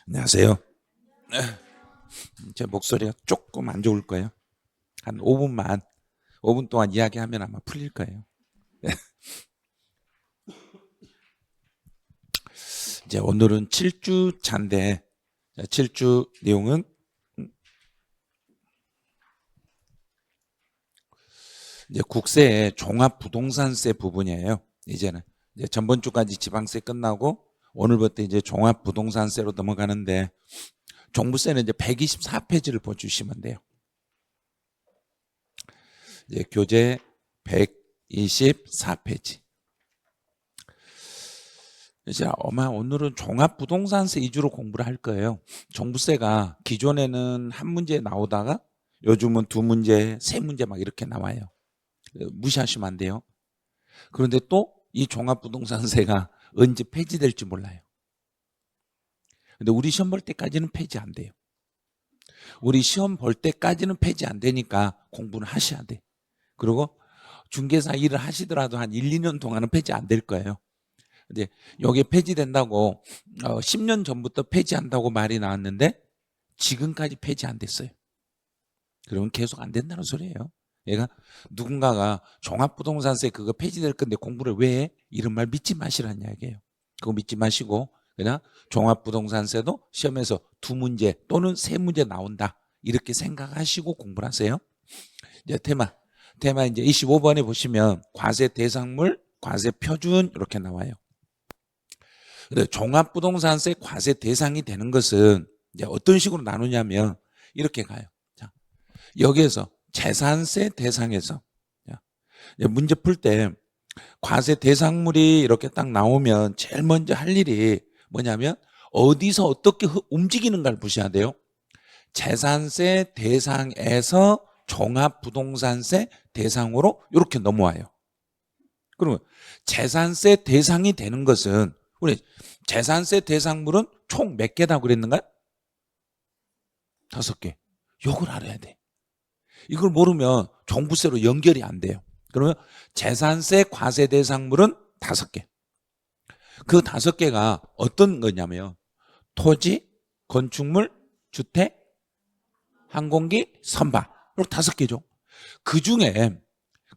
안녕하세요. 제 목소리가 조금 안 좋을 거예요. 한 5분 동안 이야기하면 아마 풀릴 거예요. 이제 오늘은 7주 차인데, 7주 내용은 이제 국세의 종합부동산세 부분이에요. 이제는 이제 전번 주까지 지방세 끝나고 오늘부터 이제 종합부동산세로 넘어가는데, 종부세는 이제 124페이지를 보주시면 돼요. 이제 교재 124페이지. 이제 아마 오늘은 종합부동산세 위주로 공부를 할 거예요. 종부세가 기존에는 한 문제 나오다가 요즘은 두 문제, 세 문제 막 이렇게 나와요. 무시하시면 안 돼요. 그런데 또 이 종합부동산세가 언제 폐지될지 몰라요. 근데 우리 시험 볼 때까지는 폐지 안 돼요. 우리 시험 볼 때까지는 폐지 안 되니까 공부는 하셔야 돼. 그리고 중개사 일을 하시더라도 한 1, 2년 동안은 폐지 안 될 거예요. 근데 여기 폐지된다고 10년 전부터 폐지한다고 말이 나왔는데 지금까지 폐지 안 됐어요. 그러면 계속 안 된다는 소리예요. 얘가 누군가가 종합부동산세 그거 폐지될 건데 공부를 왜 해? 이런 말 믿지 마시라는 이야기예요. 그거 믿지 마시고 그냥 종합부동산세도 시험에서 두 문제 또는 세 문제 나온다 이렇게 생각하시고 공부를 하세요. 이제 테마 이제 25번에 보시면 과세 대상물, 과세 표준 이렇게 나와요. 근데 종합부동산세 과세 대상이 되는 것은 이제 어떤 식으로 나누냐면 이렇게 가요. 자, 여기에서 재산세 대상에서 문제 풀 때 과세 대상물이 이렇게 딱 나오면 제일 먼저 할 일이 뭐냐면 어디서 어떻게 움직이는가를 보셔야 돼요. 재산세 대상에서 종합부동산세 대상으로 이렇게 넘어와요. 그러면 재산세 대상이 되는 것은 우리 재산세 대상물은 총 몇 개다 그랬는가요? 5개. 이걸 알아야 돼. 이걸 모르면 종부세로 연결이 안 돼요. 그러면 재산세 과세 대상물은 5개. 그 5개가 어떤 거냐면 토지, 건축물, 주택, 항공기, 선박. 이렇게 5개죠. 그 중에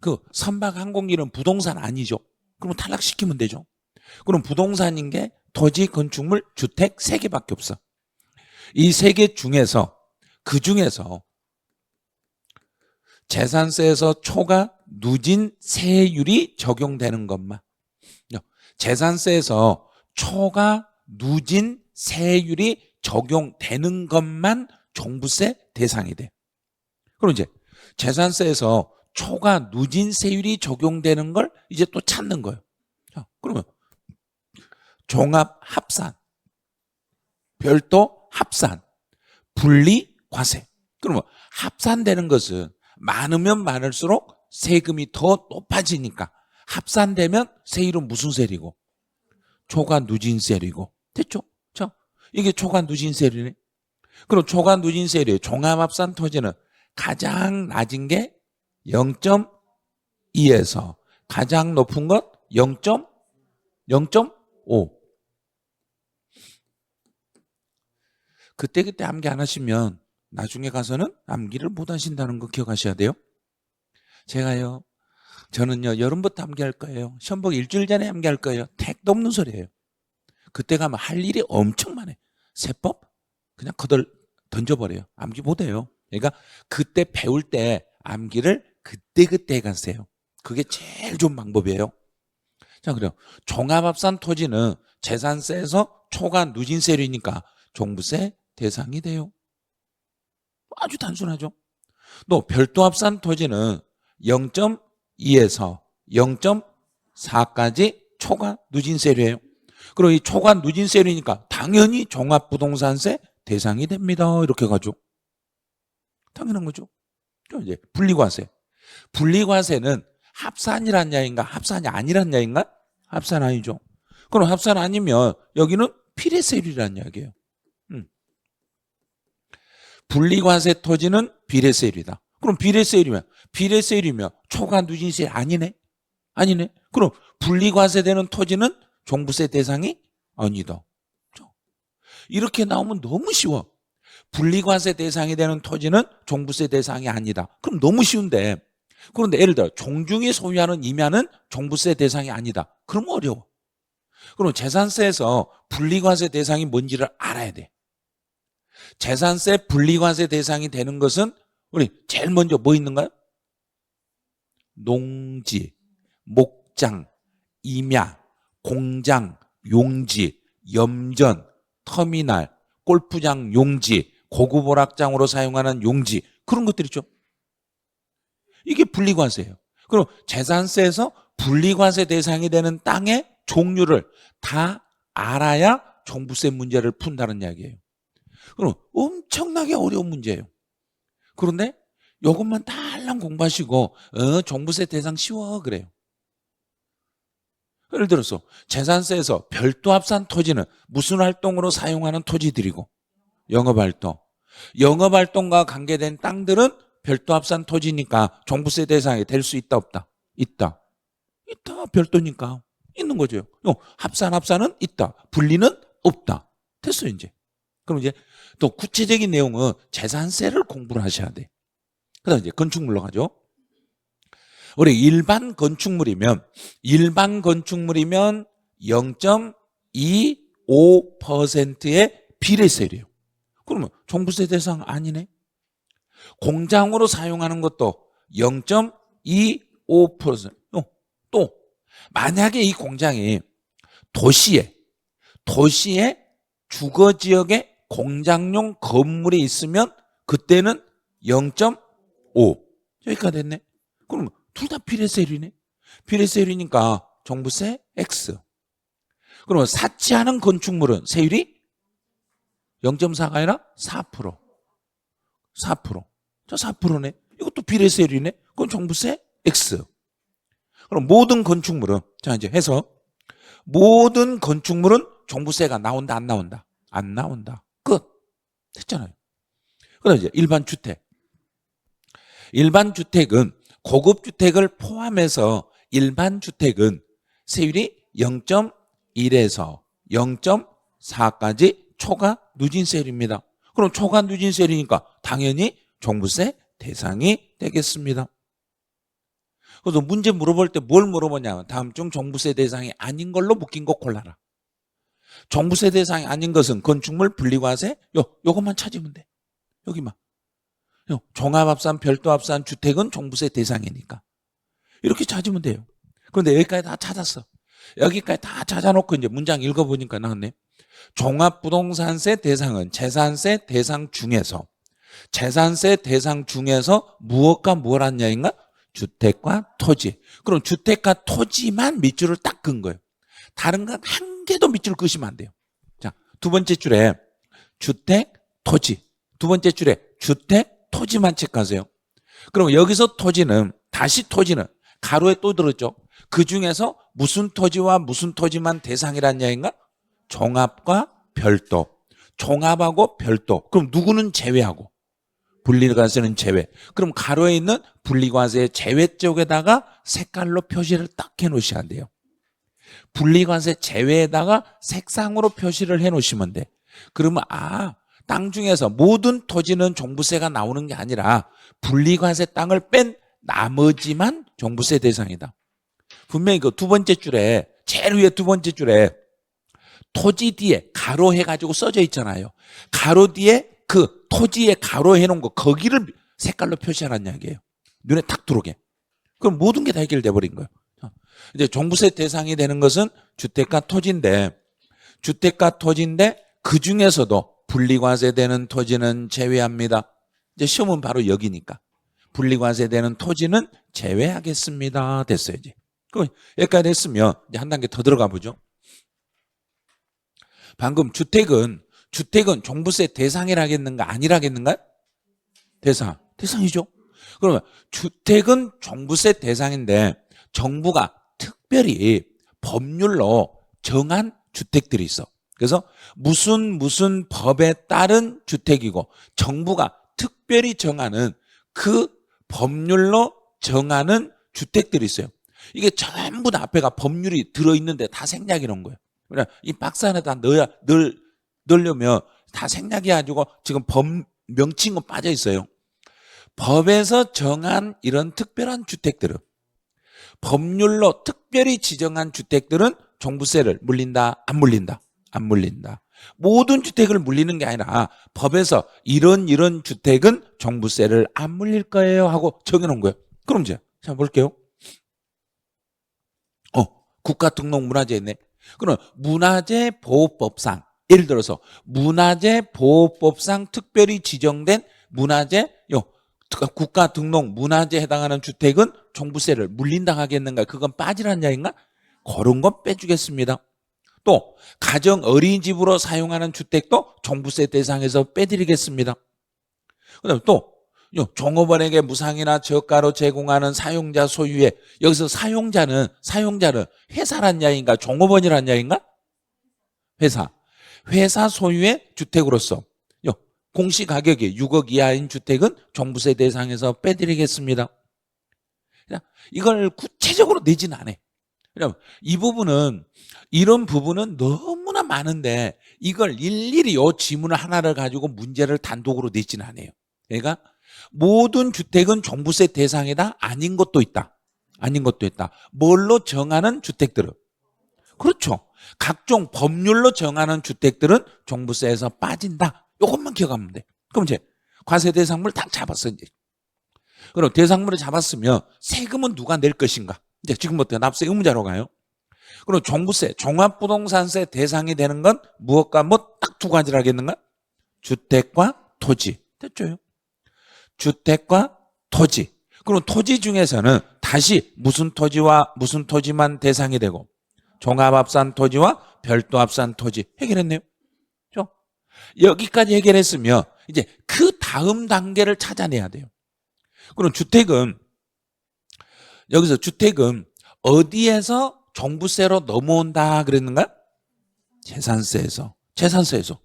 그 선박, 항공기는 부동산 아니죠. 그러면 탈락시키면 되죠. 그럼 부동산인 게 토지, 건축물, 주택 3개밖에 없어. 이 3개 중에서 그 중에서 재산세에서 초과 누진 세율이 적용되는 것만, 재산세에서 초과 누진 세율이 적용되는 것만 종부세 대상이 돼. 그럼 이제 재산세에서 초과 누진 세율이 적용되는 걸 이제 또 찾는 거예요. 그러면 종합 합산, 별도 합산, 분리 과세. 그러면 합산되는 것은 많으면 많을수록 세금이 더 높아지니까 합산되면 세율은 무슨 세율이고? 초과 누진세율이고. 됐죠? 자, 이게 초과 누진세율이네. 그럼 초과 누진세율이 종합합산 토지는 가장 낮은 게 0.2에서 가장 높은 것 0.5. 그때 암기 안 하시면 나중에 가서는 암기를 못 하신다는 거 기억하셔야 돼요. 저는요 여름부터 암기할 거예요. 시험 보기 일주일 전에 암기할 거예요. 택도 없는 소리예요. 그때 가면 할 일이 엄청 많아요. 세법 그냥 거들 던져버려요. 암기 못해요. 그러니까 그때 배울 때 암기를 그때 가세요. 그게 제일 좋은 방법이에요. 자, 그래요. 종합합산 토지는 재산세에서 초과 누진세율이니까 종부세 대상이 돼요. 아주 단순하죠. 또 별도합산 토지는 0.2에서 0.4까지 초과 누진세율이에요. 그리고 이 초과 누진세율이니까 당연히 종합부동산세 대상이 됩니다. 이렇게 가죠. 당연한 거죠. 이제 분리과세. 분리과세는 합산이란 야인가 합산이 아니란 야인가? 합산 아니죠. 그럼 합산 아니면 여기는 비례세율이란 이야기예요. 분리과세 토지는 비례세율이다. 그럼 비례세율이면 초과 누진세 아니네? 아니네. 그럼 분리과세되는 토지는 종부세 대상이 아니다. 이렇게 나오면 너무 쉬워. 분리과세 대상이 되는 토지는 종부세 대상이 아니다. 그럼 너무 쉬운데, 그런데 예를 들어 종중이 소유하는 임야는 종부세 대상이 아니다. 그럼 어려워. 그럼 재산세에서 분리과세 대상이 뭔지를 알아야 돼. 재산세 분리과세 대상이 되는 것은 우리 제일 먼저 뭐 있는가요? 농지, 목장, 임야, 공장, 용지, 염전, 터미널, 골프장 용지, 고급 오락장으로 사용하는 용지, 그런 것들 있죠. 이게 분리과세예요. 그럼 재산세에서 분리과세 대상이 되는 땅의 종류를 다 알아야 종부세 문제를 푼다는 이야기예요. 그럼 엄청나게 어려운 문제예요. 그런데 이것만 달랑 공부하시고 종부세 대상 쉬워 그래요. 예를 들어서 재산세에서 별도 합산 토지는 무슨 활동으로 사용하는 토지들이고, 영업활동. 영업활동과 관계된 땅들은 별도 합산 토지니까 종부세 대상이 될 수 있다 없다? 있다. 있다. 별도니까 있는 거죠. 합산은 있다. 분리는 없다. 됐어요 이제. 그럼 이제 또 구체적인 내용은 재산세를 공부를 하셔야 돼. 그다음 이제 건축물로 가죠. 우리 일반 건축물이면 0.25%의 비례세율이에요. 그러면 종부세 대상 아니네. 공장으로 사용하는 것도 0.25%. 또 만약에 이 공장이 도시에 주거지역에 공장용 건물이 있으면 그때는 0.5. 여기까지 됐네. 그러면 둘 다 비례세율이네. 비례세율이니까 종부세 X. 그러면 사치하는 건축물은 세율이 0.4가 아니라 4%. 4%. 저 4%네. 이것도 비례세율이네. 그건 종부세 X. 그럼 모든 건축물은, 자 이제 해서 모든 건축물은 종부세가 나온다 안 나온다? 안 나온다. 끝. 됐잖아요. 그다음 이제 일반 주택. 일반 주택은 고급 주택을 포함해서 일반 주택은 세율이 0.1에서 0.4까지 초과 누진세율입니다. 그럼 초과 누진세율이니까 당연히 종부세 대상이 되겠습니다. 그래서 문제 물어볼 때 뭘 물어보냐면 다음 중 종부세 대상이 아닌 걸로 묶인 거 골라라. 종부세 대상이 아닌 것은 건축물 분리과세 요것만 찾으면 돼. 여기만. 종합합산, 별도합산, 주택은 종부세 대상이니까. 이렇게 찾으면 돼요. 그런데 여기까지 다 찾았어. 여기까지 다 찾아놓고 이제 문장 읽어보니까 나왔네. 종합부동산세 대상은 재산세 대상 중에서 무엇과 무엇 한 야인가? 주택과 토지. 그럼 주택과 토지만 밑줄을 딱 긋은 거예요. 다른 건 한 개도 밑줄 그으시면 안 돼요. 자, 두 번째 줄에 주택, 토지. 두 번째 줄에 주택, 토지만 체크하세요. 그럼 여기서 토지는 가로에 또 들었죠. 그 중에서 무슨 토지와 무슨 토지만 대상이란 이야기인가? 종합과 별도. 종합하고 별도. 그럼 누구는 제외하고? 분리과세는 제외. 그럼 가로에 있는 분리과세 제외 쪽에다가 색깔로 표시를 딱 해놓으셔야 돼요. 분리과세 제외에다가 색상으로 표시를 해놓으시면 돼. 그러면 땅 중에서 모든 토지는 종부세가 나오는 게 아니라 분리과세 땅을 뺀 나머지만 종부세 대상이다. 분명히 그 두 번째 줄에 제일 위에 두 번째 줄에 토지 뒤에 가로 해가지고 써져 있잖아요. 가로 뒤에 그 토지에 가로 해놓은 거 거기를 색깔로 표시하라는 이야기예요. 눈에 탁 들어오게. 그럼 모든 게 다 해결돼 버린 거예요. 이제 종부세 대상이 되는 것은 주택과 토지인데 그 중에서도 분리과세 되는 토지는 제외합니다. 이제 시험은 바로 여기니까 분리과세 되는 토지는 제외하겠습니다. 됐어요 이제. 그럼 여기까지 됐으면 이제 한 단계 더 들어가 보죠. 방금 주택은 종부세 대상이라겠는가 아니라겠는가? 대상이죠. 그러면 주택은 종부세 대상인데 정부가 특별히 법률로 정한 주택들이 있어. 그래서 무슨 법에 따른 주택이고 정부가 특별히 정하는 그 법률로 정하는 주택들이 있어요. 이게 전부 다 앞에가 법률이 들어있는데 다 생략이 놓은 거예요. 그러니까 이 박스 안에다 넣을 넣으려면 다 생략해가지고 지금 법 명칭은 빠져 있어요. 법에서 정한 이런 특별한 주택들은, 법률로 특별히 지정한 주택들은 종부세를 물린다, 안 물린다? 안 물린다. 모든 주택을 물리는 게 아니라 법에서 이런 주택은 종부세를 안 물릴 거예요 하고 정해놓은 거예요. 그럼 이제 자 볼게요. 국가등록문화재 있네. 그럼 문화재보호법상, 예를 들어서 문화재보호법상 특별히 지정된 문화재, 국가등록 문화재에 해당하는 주택은 종부세를 물린다 하겠는가? 그건 빠지라는 이야기인가? 그런 건 빼주겠습니다. 또 가정 어린이집으로 사용하는 주택도 종부세 대상에서 빼드리겠습니다. 그다음에 또 종업원에게 무상이나 저가로 제공하는 사용자 소유의, 여기서 사용자는 회사란 이야기인가 종업원이란 이야기인가? 회사 소유의 주택으로서 공시가격이 6억 이하인 주택은 종부세 대상에서 빼드리겠습니다. 이걸 구체적으로 내지는 않아요. 이 부분은, 이런 부분은 너무나 많은데 이걸 일일이 이 지문을 하나를 가지고 문제를 단독으로 내지는 않아요. 그러니까 모든 주택은 종부세 대상이다, 아닌 것도 있다. 뭘로 정하는 주택들은, 그렇죠, 각종 법률로 정하는 주택들은 종부세에서 빠진다. 이것만 기억하면 돼. 그럼 이제 과세 대상물 다 잡았어. 이제 그럼 대상물을 잡았으면 세금은 누가 낼 것인가? 이제 지금부터 납세 의무자로 가요. 그럼 종부세, 종합부동산세 대상이 되는 건 무엇과 뭐 딱 두 가지를 하겠는가? 주택과 토지. 됐죠? 주택과 토지. 그럼 토지 중에서는 다시 무슨 토지와 무슨 토지만 대상이 되고, 종합합산 토지와 별도합산 토지. 해결했네요. 여기까지 해결했으면 이제 그 다음 단계를 찾아내야 돼요. 그럼 여기서 주택은 어디에서 종부세로 넘어온다 그랬는가? 재산세에서.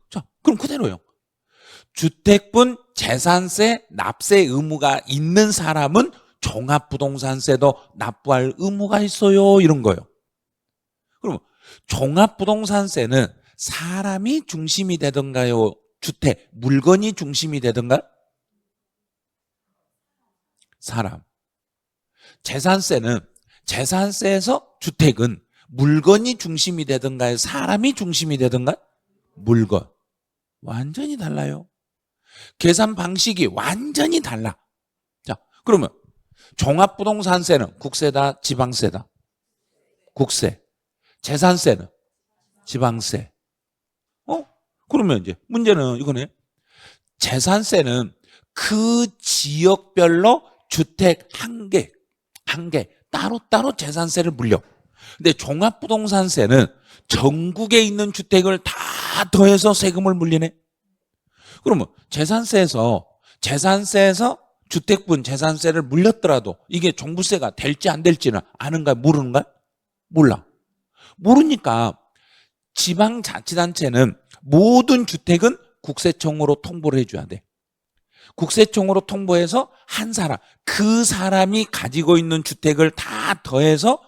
자, 그럼 그대로요. 주택분 재산세 납세 의무가 있는 사람은 종합부동산세도 납부할 의무가 있어요, 이런 거예요. 그럼 종합부동산세는 사람이 중심이 되던가요? 주택, 물건이 중심이 되던가? 사람. 재산세에서 주택은 물건이 중심이 되던가요? 사람이 중심이 되던가? 물건. 완전히 달라요. 계산 방식이 완전히 달라. 자, 그러면 종합부동산세는 국세다, 지방세다? 국세. 재산세는 지방세. 그러면 이제 문제는 이거네. 재산세는 그 지역별로 주택 한 개 따로따로 재산세를 물려. 근데 종합부동산세는 전국에 있는 주택을 다 더해서 세금을 물리네. 그러면 재산세에서 주택분 재산세를 물렸더라도 이게 종부세가 될지 안 될지는 아는가, 모르는가? 몰라. 모르니까 지방자치단체는 모든 주택은 국세청으로 통보를 해줘야 돼. 국세청으로 통보해서 한 사람, 그 사람이 가지고 있는 주택을 다 더해서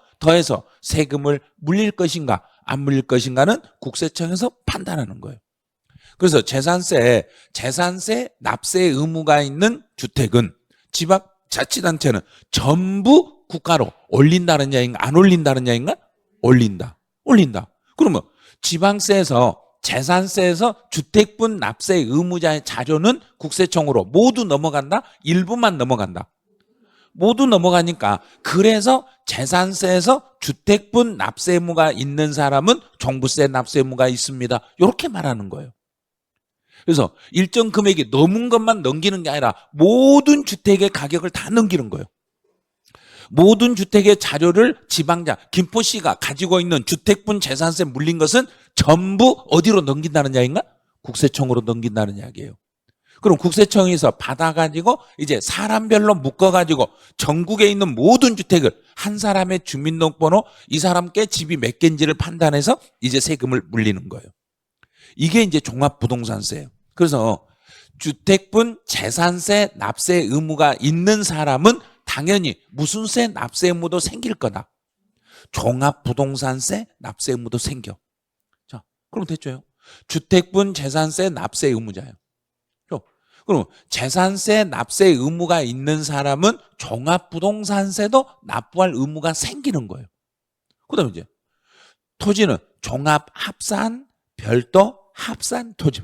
세금을 물릴 것인가 안 물릴 것인가는 국세청에서 판단하는 거예요. 그래서 재산세 납세 의무가 있는 주택은 지방자치단체는 전부 국가로 올린다는 이야기인가, 안 올린다는 이야기인가? 올린다. 그러면 지방세에서 재산세에서 주택분 납세 의무자의 자료는 국세청으로 모두 넘어간다? 일부만 넘어간다? 모두 넘어가니까, 그래서 재산세에서 주택분 납세 의무가 있는 사람은 종부세 납세 의무가 있습니다. 이렇게 말하는 거예요. 그래서 일정 금액이 넘은 것만 넘기는 게 아니라 모든 주택의 가격을 다 넘기는 거예요. 모든 주택의 자료를 김포시가 가지고 있는 주택분 재산세 물린 것은 전부 어디로 넘긴다는 이야기인가? 국세청으로 넘긴다는 이야기예요. 그럼 국세청에서 받아가지고 이제 사람별로 묶어가지고 전국에 있는 모든 주택을 한 사람의 주민등록번호, 이 사람께 집이 몇 개인지를 판단해서 이제 세금을 물리는 거예요. 이게 이제 종합부동산세예요. 그래서 주택분 재산세 납세 의무가 있는 사람은 당연히 무슨 세 납세 의무도 생길 거다. 종합부동산세 납세 의무도 생겨. 자, 그럼 됐죠? 주택분 재산세 납세 의무자예요. 그럼 재산세 납세 의무가 있는 사람은 종합부동산세도 납부할 의무가 생기는 거예요. 그다음에 이제 토지는 종합합산, 별도 합산 토지.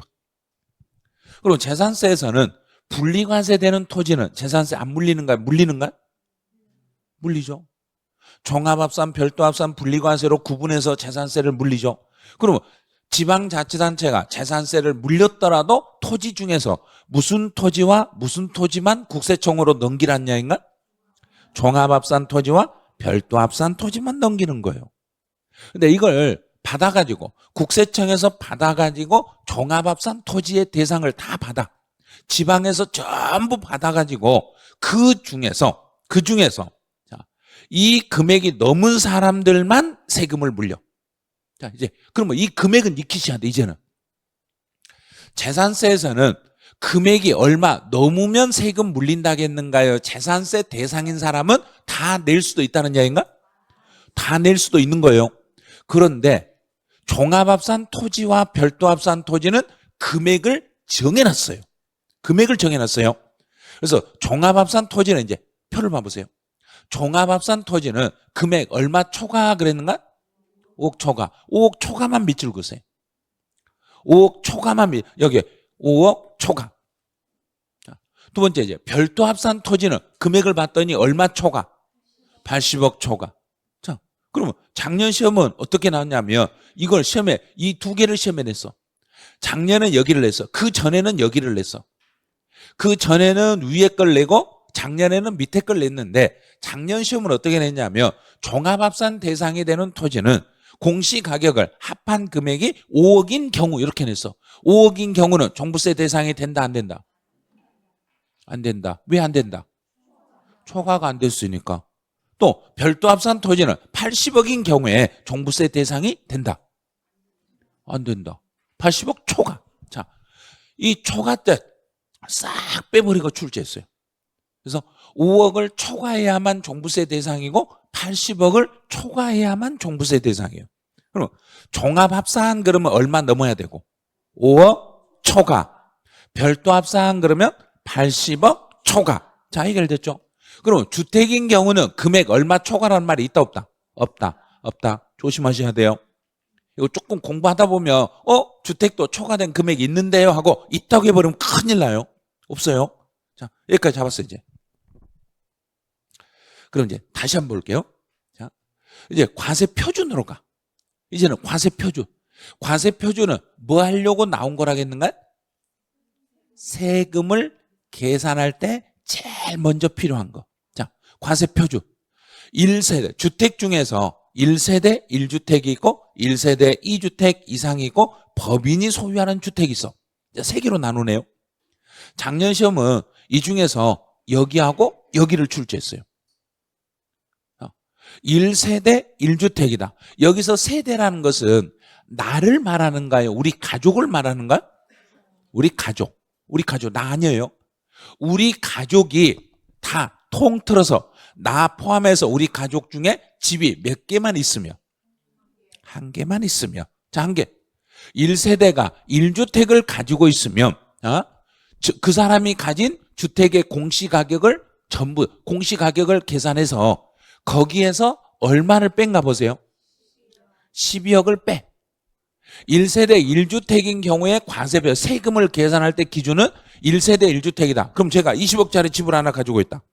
그리고 재산세에서는 분리과세되는 토지는 재산세 안 물리는가요? 물리는가요? 물리죠. 종합합산, 별도합산, 분리과세로 구분해서 재산세를 물리죠. 그러면 지방자치단체가 재산세를 물렸더라도 토지 중에서 무슨 토지와 무슨 토지만 국세청으로 넘기란 이야기인가? 종합합산 토지와 별도합산 토지만 넘기는 거예요. 근데 이걸 받아가지고 국세청에서 받아가지고 종합합산 토지의 대상을 다 받아. 지방에서 전부 받아가지고 그 중에서 자, 이 금액이 넘은 사람들만 세금을 물려. 자, 이제 그러면 이 금액은 익히셔야 돼. 이제는 재산세에서는 금액이 얼마 넘으면 세금 물린다겠는가요? 재산세 대상인 사람은 다 낼 수도 있다는 이야기인가? 다 낼 수도 있는 거예요. 그런데 종합합산 토지와 별도합산 토지는 금액을 정해놨어요. 금액을 정해놨어요. 그래서 종합합산 토지는 이제 표를 봐보세요. 종합합산 토지는 금액 얼마 초과 그랬는가? 5억 초과. 5억 초과만 밑줄 그으세요. 5억 초과만 여기 5억 초과. 두 번째 이제 별도합산 토지는 금액을 봤더니 얼마 초과? 80억 초과. 자, 그러면 작년 시험은 어떻게 나왔냐면 이걸 시험에 이 두 개를 시험에 냈어. 작년은 여기를 냈어. 그 전에는 여기를 냈어. 그 전에는 위에 걸 내고 작년에는 밑에 걸 냈는데 작년 시험은 어떻게 냈냐면 종합합산 대상이 되는 토지는 공시가격을 합한 금액이 5억인 경우 이렇게 냈어. 5억인 경우는 종부세 대상이 된다 안 된다? 안 된다. 왜 안 된다? 초과가 안 됐으니까. 또 별도합산 토지는 80억인 경우에 종부세 대상이 된다. 안 된다. 80억 초과. 자, 이 초과 때 싹 빼버리고 출제했어요. 그래서 5억을 초과해야만 종부세 대상이고 80억을 초과해야만 종부세 대상이에요. 그럼 종합합산 그러면 얼마 넘어야 되고 5억 초과. 별도합산 그러면 80억 초과. 자, 해결됐죠? 그럼 주택인 경우는 금액 얼마 초과라는 말이 있다 없다? 없다. 조심하셔야 돼요. 이거 조금 공부하다 보면 주택도 초과된 금액이 있는데요 하고 있다고 해버리면 큰일 나요. 없어요. 자, 여기까지 잡았어요 이제. 그럼 이제 다시 한번 볼게요. 자, 이제 과세 표준으로 가. 이제는 과세 표준. 과세 표준은 뭐 하려고 나온 거라겠는가? 세금을 계산할 때 제일 먼저 필요한 거. 자, 과세 표준. 1세대, 주택 중에서 1세대 1주택이 있고 1세대 2주택 이상이 있고 법인이 소유하는 주택이 있어. 세 개로 나누네요. 작년 시험은 이 중에서 여기하고 여기를 출제했어요. 1세대 1주택이다. 여기서 세대라는 것은 나를 말하는가요? 우리 가족을 말하는가요? 우리 가족, 나 아니에요. 우리 가족이 다 통틀어서 나 포함해서 우리 가족 중에 집이 몇 개만 있으며 한 개만 있으며 자, 한 개. 1세대가 1주택을 가지고 있으면 그 사람이 가진 주택의 공시가격을 전부 공시가격을 계산해서 거기에서 얼마를 뺀가 보세요. 12억을 빼. 1세대 1주택인 경우에 과세별 세금을 계산할 때 기준은 1세대 1주택이다. 그럼 제가 20억짜리 집을 하나 가지고 있다.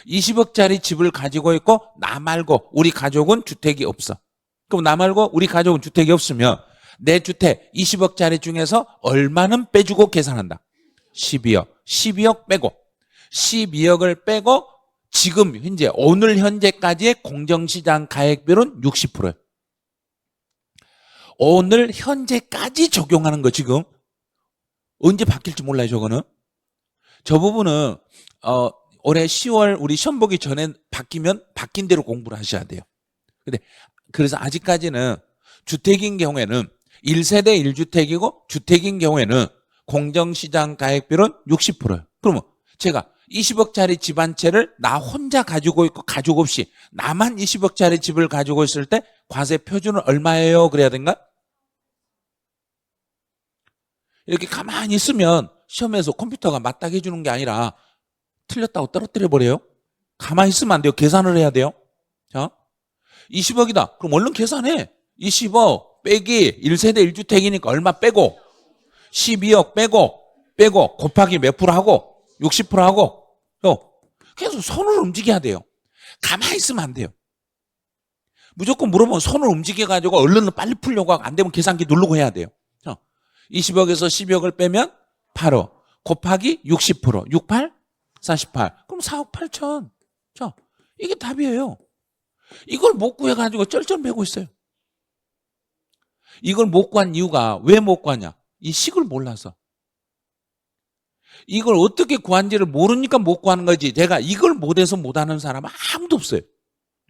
20억짜리 집을 가지고 있고 나 말고 우리 가족은 주택이 없어. 그럼 나 말고 우리 가족은 주택이 없으면 내 주택 20억짜리 중에서 얼마는 빼주고 계산한다. 12억. 12억 빼고 12억을 빼고 지금 현재 오늘 현재까지의 공정시장 가액비율은 60%예요. 오늘 현재까지 적용하는 거 지금 언제 바뀔지 몰라요. 저거는 저 부분은 올해 10월 우리 시험 보기 전에 바뀌면 바뀐 대로 공부를 하셔야 돼요. 근데 그래서 아직까지는 주택인 경우에는 1세대 1주택이고 주택인 경우에는 공정시장 가액비율은 60%예요. 그러면 제가 20억짜리 집 한 채를 나 혼자 가지고 있고 가족 없이 나만 20억짜리 집을 가지고 있을 때 과세 표준은 얼마예요? 그래야 된가? 이렇게 가만히 있으면 시험에서 컴퓨터가 맞닥해 주는 게 아니라 틀렸다고 떨어뜨려 버려요. 가만히 있으면 안 돼요. 계산을 해야 돼요. 자, 20억이다. 그럼 얼른 계산해. 20억 빼기 1세대 1주택이니까 얼마 빼고 12억 빼고 곱하기 몇 프로 하고 60% 하고 계속 손을 움직여야 돼요. 가만히 있으면 안 돼요. 무조건 물어보면 손을 움직여가지고 얼른 빨리 풀려고 하고 안 되면 계산기 누르고 해야 돼요. 20억에서 12억을 빼면 8억 곱하기 60% 68? 48 그럼 4억 8천. 자, 이게 답이에요. 이걸 못 구해가지고 쩔쩔매고 있어요. 이걸 못 구한 이유가 왜 못 구하냐? 이 식을 몰라서. 이걸 어떻게 구한지를 모르니까 못 구하는 거지. 제가 이걸 못해서 못하는 사람은 아무도 없어요.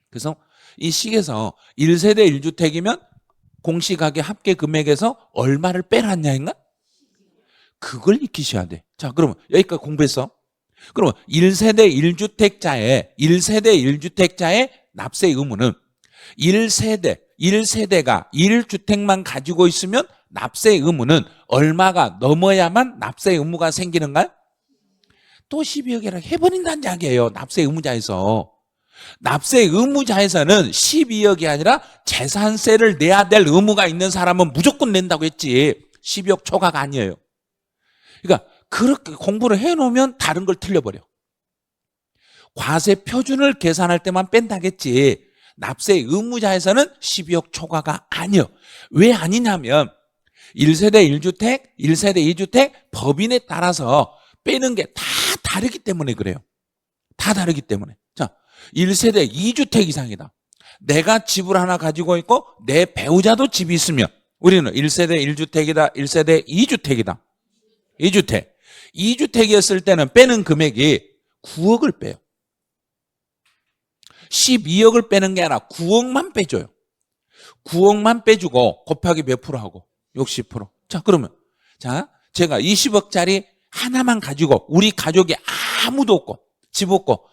그래서 이 식에서 1세대 1주택이면 공시가격 합계 금액에서 얼마를 빼놨냐인가? 그걸 익히셔야 돼. 자, 그러면 여기까지 공부했어. 그러면 1세대 1주택자의 납세 의무는 1세대가 1주택만 가지고 있으면 납세 의무는 얼마가 넘어야만 납세 의무가 생기는가요? 또 12억이라 해버린다는 이야기예요. 납세 의무자에서. 납세 의무자에서는 12억이 아니라 재산세를 내야 될 의무가 있는 사람은 무조건 낸다고 했지 12억 초과가 아니에요. 그러니까 그렇게 공부를 해놓으면 다른 걸 틀려버려. 과세 표준을 계산할 때만 뺀다겠지 납세 의무자에서는 12억 초과가 아니에요. 왜 아니냐면 1세대 1주택, 1세대 2주택 법인에 따라서 빼는 게 다 다르기 때문에 그래요. 다 다르기 때문에. 자, 1세대 2주택 이상이다. 내가 집을 하나 가지고 있고 내 배우자도 집이 있으면 우리는 1세대 1주택이다. 1세대 2주택이다. 2주택. 2주택이었을 때는 빼는 금액이 9억을 빼요. 12억을 빼는 게 아니라 9억만 빼줘요. 9억만 빼주고 곱하기 몇 프로 하고 60%. 자, 그러면 자, 제가 20억짜리 하나만 가지고 우리 가족이 아무도 없고 집 없고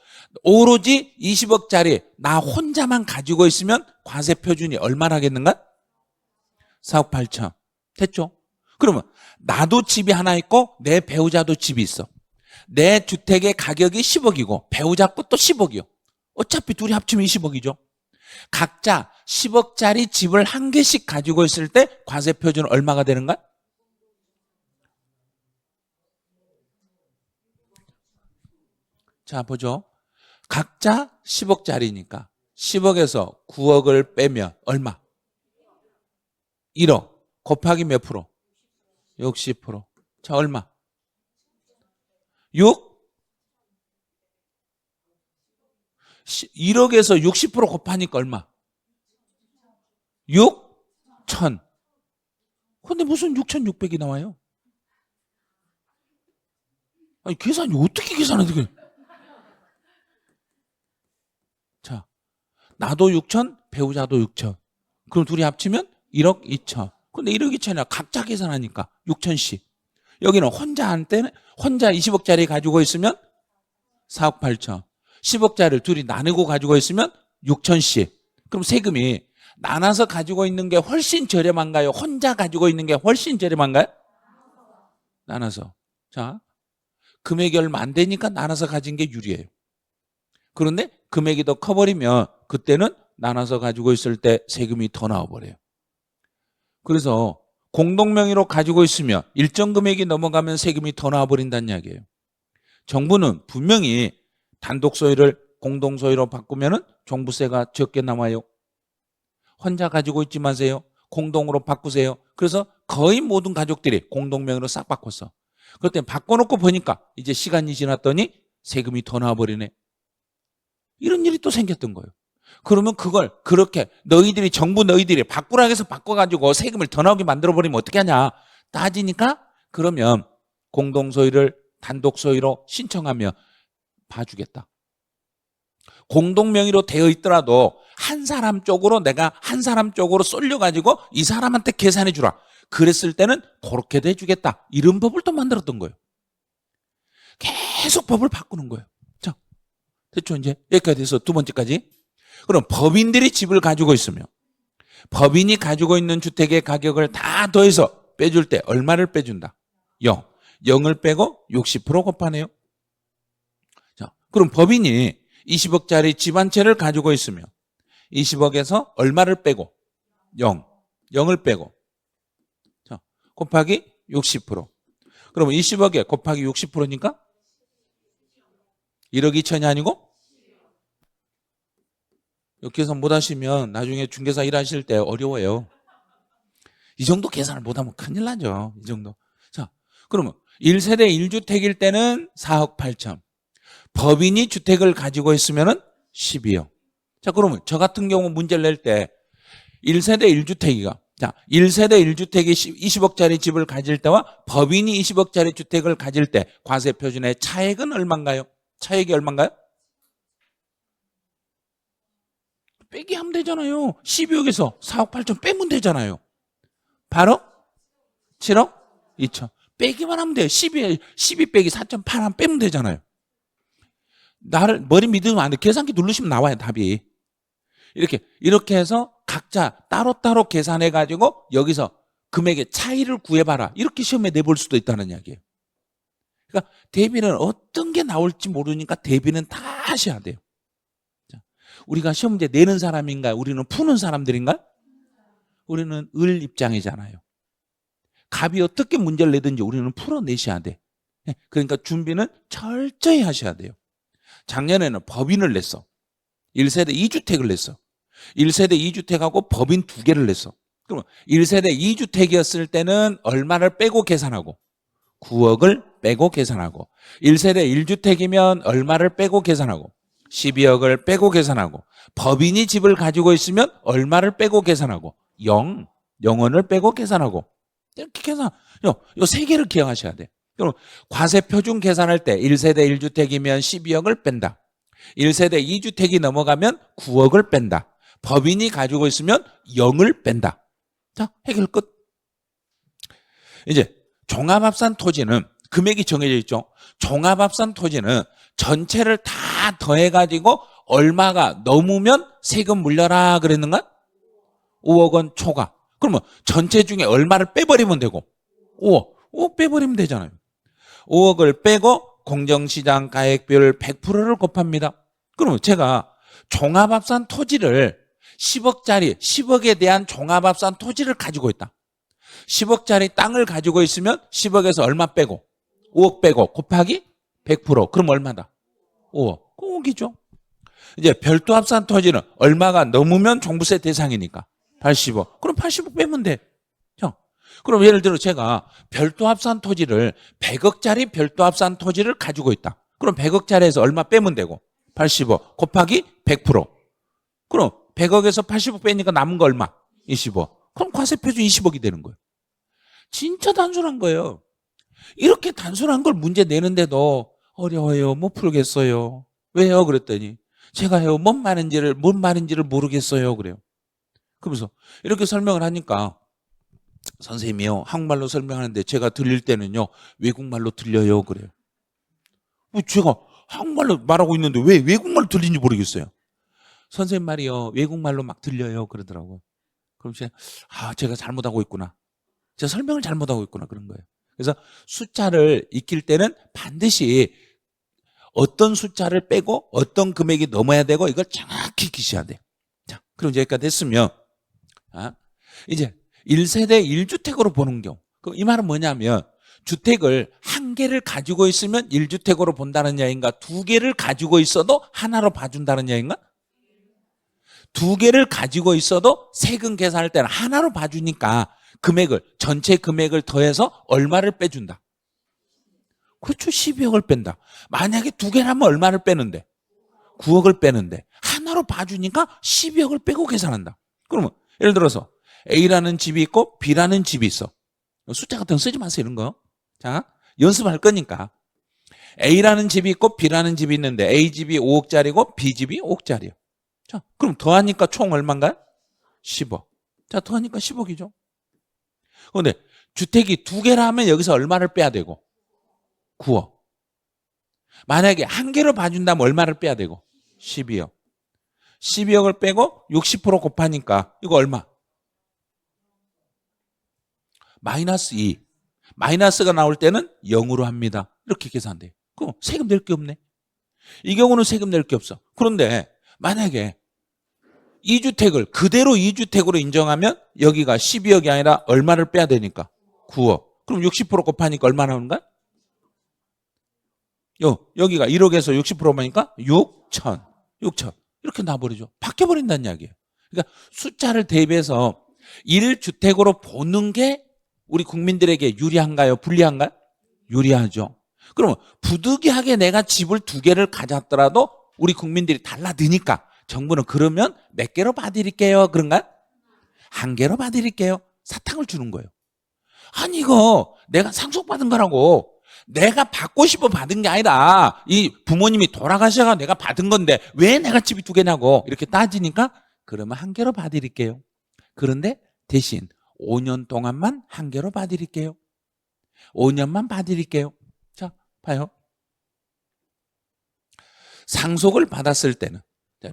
오로지 20억짜리 나 혼자만 가지고 있으면 과세 표준이 얼마나겠는가? 4억 8천. 됐죠? 그러면 나도 집이 하나 있고 내 배우자도 집이 있어. 내 주택의 가격이 10억이고 배우자 것도 10억이요. 어차피 둘이 합치면 20억이죠. 각자 10억짜리 집을 한 개씩 가지고 있을 때 과세 표준은 얼마가 되는가? 자, 보죠. 각자 10억짜리니까 10억에서 9억을 빼면 얼마? 1억 곱하기 몇 프로? 60%. 자, 얼마? 6? 1억에서 60% 곱하니까 얼마? 6? 1000. 근데 무슨 6600이 나와요? 아니, 계산이 어떻게 계산하지? 자, 나도 6천, 배우자도 6천. 그럼 둘이 합치면 1억 2천. 근데 1억 2천이야. 각자 계산하니까 6천씩. 여기는 혼자 20억짜리 가지고 있으면 4억 8천. 10억짜리를 둘이 나누고 가지고 있으면 6천씩. 그럼 세금이 나눠서 가지고 있는 게 훨씬 저렴한가요? 혼자 가지고 있는 게 훨씬 저렴한가요? 나눠서. 자, 금액이 얼마 안 되니까 나눠서 가진 게 유리해요. 그런데 금액이 더 커버리면 그때는 나눠서 가지고 있을 때 세금이 더 나와버려요. 그래서 공동명의로 가지고 있으면 일정 금액이 넘어가면 세금이 더 나와버린다는 이야기예요. 정부는 분명히 단독 소유를 공동 소유로 바꾸면 종부세가 적게 남아요. 혼자 가지고 있지 마세요. 공동으로 바꾸세요. 그래서 거의 모든 가족들이 공동명의로 싹 바꿨어. 그때 바꿔놓고 보니까 이제 시간이 지났더니 세금이 더 나와버리네. 이런 일이 또 생겼던 거예요. 그러면 그걸 그렇게 정부 너희들이 바꾸라 해서 바꿔가지고 세금을 더 나오게 만들어버리면 어떻게 하냐 따지니까 그러면 공동소유를 단독소유로 신청하면 봐주겠다. 공동명의로 되어 있더라도 한 사람 쪽으로 내가 한 사람 쪽으로 쏠려가지고 이 사람한테 계산해 주라. 그랬을 때는 그렇게도 해주겠다. 이런 법을 또 만들었던 거예요. 계속 법을 바꾸는 거예요. 자, 됐죠? 이제 여기까지 돼서 두 번째까지. 그럼 법인들이 집을 가지고 있으면 법인이 가지고 있는 주택의 가격을 다 더해서 빼줄 때 얼마를 빼준다? 0. 0을 빼고 60% 곱하네요. 자, 그럼 법인이 20억짜리 집 한 채를 가지고 있으면 20억에서 얼마를 빼고 0. 0을 빼고 자, 곱하기 60%. 그러면 20억에 곱하기 60%니까 1억 2천이 아니고 이렇게 계산 못하시면 나중에 중개사 일하실 때 어려워요. 이 정도 계산을 못하면 큰일 나죠. 이 정도. 자, 그러면 1세대 1주택일 때는 4억 8천. 법인이 주택을 가지고 있으면 12억. 자, 그러면 저 같은 경우 문제를 낼 때 1세대 1주택이가 자, 1세대 1주택이 20억짜리 집을 가질 때와 법인이 20억짜리 주택을 가질 때 과세 표준의 차액은 얼마인가요? 차액이 얼마인가요? 빼기 하면 되잖아요. 12억에서 4억 8천 빼면 되잖아요. 바로 7억 2천. 빼기만 하면 돼요. 12 빼기 4.8 하면 빼면 되잖아요. 나를 머리 믿으면 안 돼. 계산기 누르시면 나와요, 답이. 이렇게 해서 각자 따로따로 계산해 가지고 여기서 금액의 차이를 구해봐라. 이렇게 시험에 내볼 수도 있다는 이야기예요. 그러니까 대비는 어떤 게 나올지 모르니까 대비는 다 하셔야 돼요. 자, 우리가 시험 문제 내는 사람인가요? 우리는 푸는 사람들인가요? 우리는 을 입장이잖아요. 갑이 어떻게 문제를 내든지 우리는 풀어내셔야 돼. 그러니까 준비는 철저히 하셔야 돼요. 작년에는 법인을 냈어. 1세대 2주택을 냈어. 1세대 2주택하고 법인 2개를 냈어. 그럼 1세대 2주택이었을 때는 얼마를 빼고 계산하고 9억을 빼고 계산하고 1세대 1주택이면 얼마를 빼고 계산하고 12억을 빼고 계산하고 법인이 집을 가지고 있으면 얼마를 빼고 계산하고 0원을 빼고 계산하고 이렇게 계산 요 3개를 기억하셔야 돼. 그럼 과세 표준 계산할 때 1세대 1주택이면 12억을 뺀다. 1세대 2주택이 넘어가면 9억을 뺀다. 법인이 가지고 있으면 0을 뺀다. 자, 해결 끝. 이제 종합합산 토지는 금액이 정해져 있죠. 종합합산 토지는 전체를 다 더해가지고 얼마가 넘으면 세금 물려라 그랬는가? 5억 원 초과. 그러면 전체 중에 얼마를 빼버리면 되고 5억 빼버리면 되잖아요. 5억을 빼고 공정시장 가액비율 100%를 곱합니다. 그러면 제가 종합합산 토지를 10억짜리 10억에 대한 종합합산 토지를 가지고 있다. 10억짜리 땅을 가지고 있으면 10억에서 얼마 빼고 5억 빼고 곱하기 100% 그럼 얼마다? 5억. 5억이죠. 이제 별도 합산 토지는 얼마가 넘으면 종부세 대상이니까 80억. 그럼 80억 빼면 돼. 그럼 예를 들어 제가 별도 합산 토지를 100억짜리 별도 합산 토지를 가지고 있다. 그럼 100억짜리에서 얼마 빼면 되고 80억 곱하기 100%. 그럼 100억에서 80억 빼니까 남은 거 얼마? 20억. 그럼 과세 표준 20억이 되는 거예요. 진짜 단순한 거예요. 이렇게 단순한 걸 문제 내는데도 어려워요. 못 풀겠어요. 왜요? 그랬더니 제가요 뭔 말인지를 모르겠어요. 그래요. 그러면서 이렇게 설명을 하니까 선생님이요 한국말로 설명하는데 제가 들릴 때는요 외국말로 들려요. 그래요. 제가 한국말로 말하고 있는데 왜 외국말로 들리는지 모르겠어요. 선생님 말이요 외국말로 막 들려요. 그러더라고요. 그럼 제가 잘못하고 있구나. 제가 설명을 잘못하고 있구나 그런 거예요. 그래서 숫자를 익힐 때는 반드시 어떤 숫자를 빼고 어떤 금액이 넘어야 되고 이걸 정확히 익히셔야 돼요. 자, 그럼 이제 여기까지 됐으면 이제 1세대 1주택으로 보는 경우. 이 말은 뭐냐면 주택을 한 개를 가지고 있으면 1주택으로 본다는 이야기인가? 2개를 가지고 있어도 하나로 봐준다는 이야기인가? 2개를 가지고 있어도 세금 계산할 때는 하나로 봐주니까 전체 금액을 더해서 얼마를 빼준다? 그렇죠. 12억을 뺀다. 만약에 2개라면 얼마를 빼는데? 9억을 빼는데 하나로 봐주니까 12억을 빼고 계산한다. 그러면 예를 들어서 A라는 집이 있고 B라는 집이 있어. 숫자 같은 거 쓰지 마세요. 이런 거. 자, 연습할 거니까. A라는 집이 있고 B라는 집이 있는데 A집이 5억짜리고 B집이 5억짜리야. 자, 그럼 더하니까 총 얼마인가요? 10억. 자, 더하니까 10억이죠. 그런데 주택이 2개라면 여기서 얼마를 빼야 되고? 9억. 만약에 한 개로 봐준다면 얼마를 빼야 되고? 12억. 12억을 빼고 60% 곱하니까 이거 얼마? 마이너스 2. 마이너스가 나올 때는 0으로 합니다. 이렇게 계산돼요. 그럼 세금 낼 게 없네. 이 경우는 세금 낼 게 없어. 그런데 만약에 2주택을 그대로 2주택으로 인정하면 여기가 12억이 아니라 얼마를 빼야 되니까? 9억. 그럼 60% 곱하니까 얼마 나오는가? 여기가 1억에서 60%니까 6천. 6천. 이렇게 나와버리죠. 바뀌어버린다는 이야기예요. 그러니까 숫자를 대비해서 1주택으로 보는 게 우리 국민들에게 유리한가요? 불리한가요? 유리하죠. 그러면 부득이하게 내가 집을 2개를 가졌더라도 우리 국민들이 달라드니까 정부는 그러면 몇 개로 봐드릴게요? 그런가요? 1개로 봐드릴게요. 사탕을 주는 거예요. 아니 이거 내가 상속받은 거라고. 내가 받고 싶어 받은 게 아니라 이 부모님이 돌아가셔가 내가 받은 건데 왜 내가 집이 2개냐고 이렇게 따지니까 그러면 1개로 봐드릴게요. 그런데 대신 5년 동안만 1개로 봐드릴게요. 5년만 봐드릴게요. 자, 봐요. 상속을 받았을 때는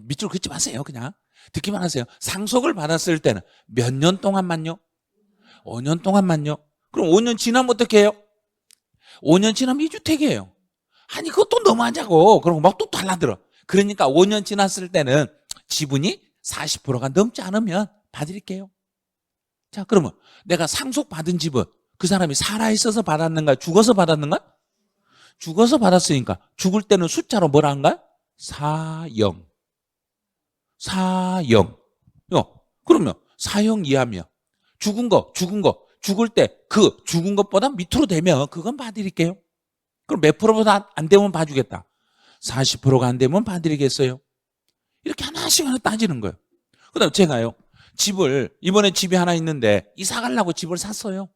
밑줄 긋지 마세요. 그냥 듣기만 하세요. 상속을 받았을 때는 몇 년 동안만요? 5년 동안만요. 그럼 5년 지나면 어떻게 해요? 5년 지나면 2주택이에요. 아니 그것도 너무하자고. 그러고 막 또 달라들어. 그러니까 5년 지났을 때는 지분이 40%가 넘지 않으면 봐드릴게요. 자, 그러면 내가 상속받은 집은 그 사람이 살아있어서 받았는가 죽어서 받았는가? 죽어서 받았으니까 죽을 때는 숫자로 뭐라 한가? 4영. 4영. 그러면 4영 이하면 죽을 때 그 죽은 것보다 밑으로 되면 그건 봐드릴게요. 그럼 몇 프로보다 안 되면 봐주겠다. 40%가 안 되면 봐드리겠어요. 이렇게 하나씩 하나 따지는 거예요. 그 다음에 제가요. 이번에 집이 하나 있는데 이사 가려고 집을 샀어요.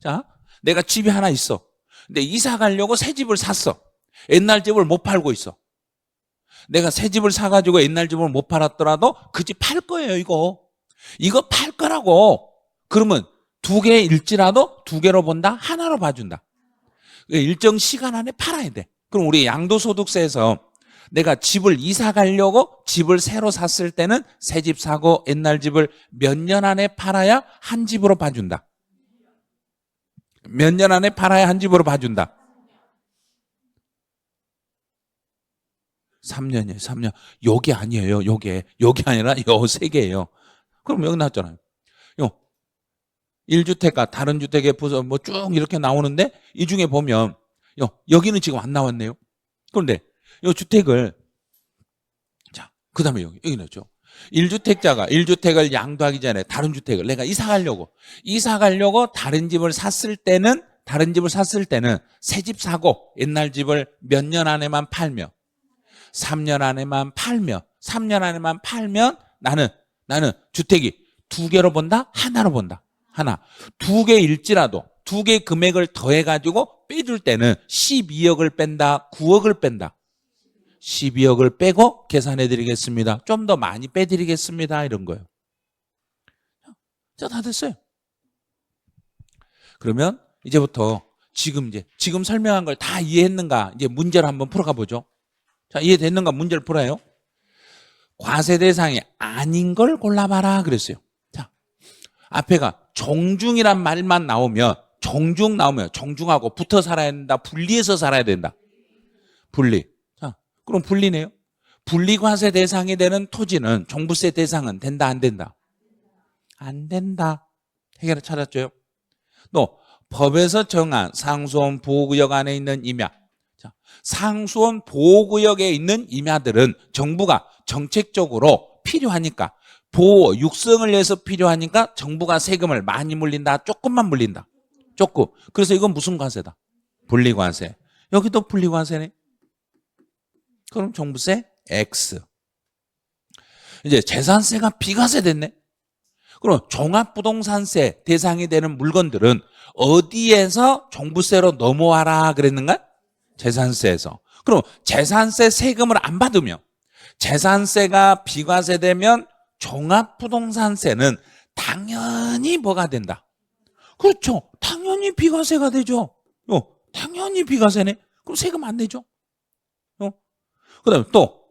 자, 내가 집이 하나 있어. 근데 이사 가려고 새 집을 샀어. 옛날 집을 못 팔고 있어. 내가 새 집을 사가지고 옛날 집을 못 팔았더라도 그 집 팔 거예요, 이거 팔 거라고. 그러면 2개일지라도 2개로 본다? 하나로 봐준다. 일정 시간 안에 팔아야 돼. 그럼 우리 양도소득세에서 내가 집을 이사 가려고 집을 새로 샀을 때는 새 집 사고 옛날 집을 몇 년 안에 팔아야 한 집으로 봐준다. 몇 년 안에 팔아야 한 집으로 봐준다. 3년이에요. 3년. 요게 아니에요. 요게 아니라 요 3개예요. 그럼 여기 나왔잖아요. 1주택과 다른 주택에 부서 뭐 쭉 이렇게 나오는데 이 중에 보면 여기는 지금 안 나왔네요. 그런데 이 주택을 자, 그다음에 여기 넣죠. 1주택자가 1주택을 양도하기 전에 다른 주택을 내가 이사 가려고 다른 집을 샀을 때는 새 집 사고 옛날 집을 몇 년 안에만 팔며 3년 안에만 팔면 나는 주택이 2개로 본다? 하나로 본다. 하나. 2개일지라도 2개 금액을 더해가지고 빼줄 때는 12억을 뺀다, 9억을 뺀다. 12억을 빼고 계산해 드리겠습니다. 좀 더 많이 빼드리겠습니다. 이런 거예요. 자, 다 됐어요. 그러면 이제부터 지금 설명한 걸 다 이해했는가? 이제 문제를 한번 풀어가 보죠. 자, 이해됐는가? 문제를 풀어요. 과세 대상이 아닌 걸 골라봐라 그랬어요. 자, 앞에가 종중이란 말만 나오면 종중하고 붙어 살아야 된다, 분리해서 살아야 된다. 분리. 자, 그럼 분리네요. 분리과세 대상이 되는 토지는 종부세 대상은 된다, 안 된다? 안 된다. 해결을 찾았죠. 또 법에서 정한 상수원 보호구역 안에 있는 임야. 자, 상수원 보호구역에 있는 임야들은 정부가 정책적으로 필요하니까 보호, 육성을 위해서 필요하니까 정부가 세금을 많이 물린다, 조금만 물린다. 조금. 그래서 이건 무슨 과세다? 분리과세. 여기도 분리과세네. 그럼 종부세 X. 이제 재산세가 비과세 됐네. 그럼 종합부동산세 대상이 되는 물건들은 어디에서 종부세로 넘어와라 그랬는가? 재산세에서. 그럼 재산세 세금을 안 받으면 재산세가 비과세되면 종합부동산세는 당연히 뭐가 된다? 그렇죠. 당연히 비과세가 되죠. 당연히 비과세네. 그럼 세금 안 내죠. 그다음에 또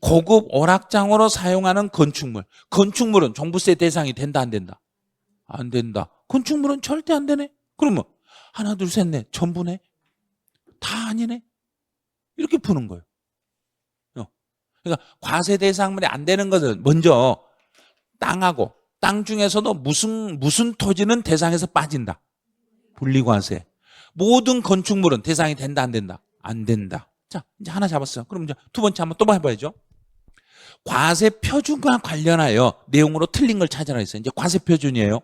고급 오락장으로 사용하는 건축물은 종부세 대상이 된다, 안 된다? 안 된다. 건축물은 절대 안 되네. 그러면 하나, 둘, 셋, 넷. 전부네? 다 아니네? 이렇게 푸는 거예요. 그러니까 과세 대상물이 안 되는 것은 먼저 땅하고 땅 중에서도 무슨 토지는 대상에서 빠진다. 분리과세. 모든 건축물은 대상이 된다, 안 된다? 안 된다. 자, 이제 하나 잡았어요. 그럼 이제 두 번째 한번 또 해봐야죠. 과세 표준과 관련하여 내용으로 틀린 걸 찾아라 했어요. 이제 과세 표준이에요.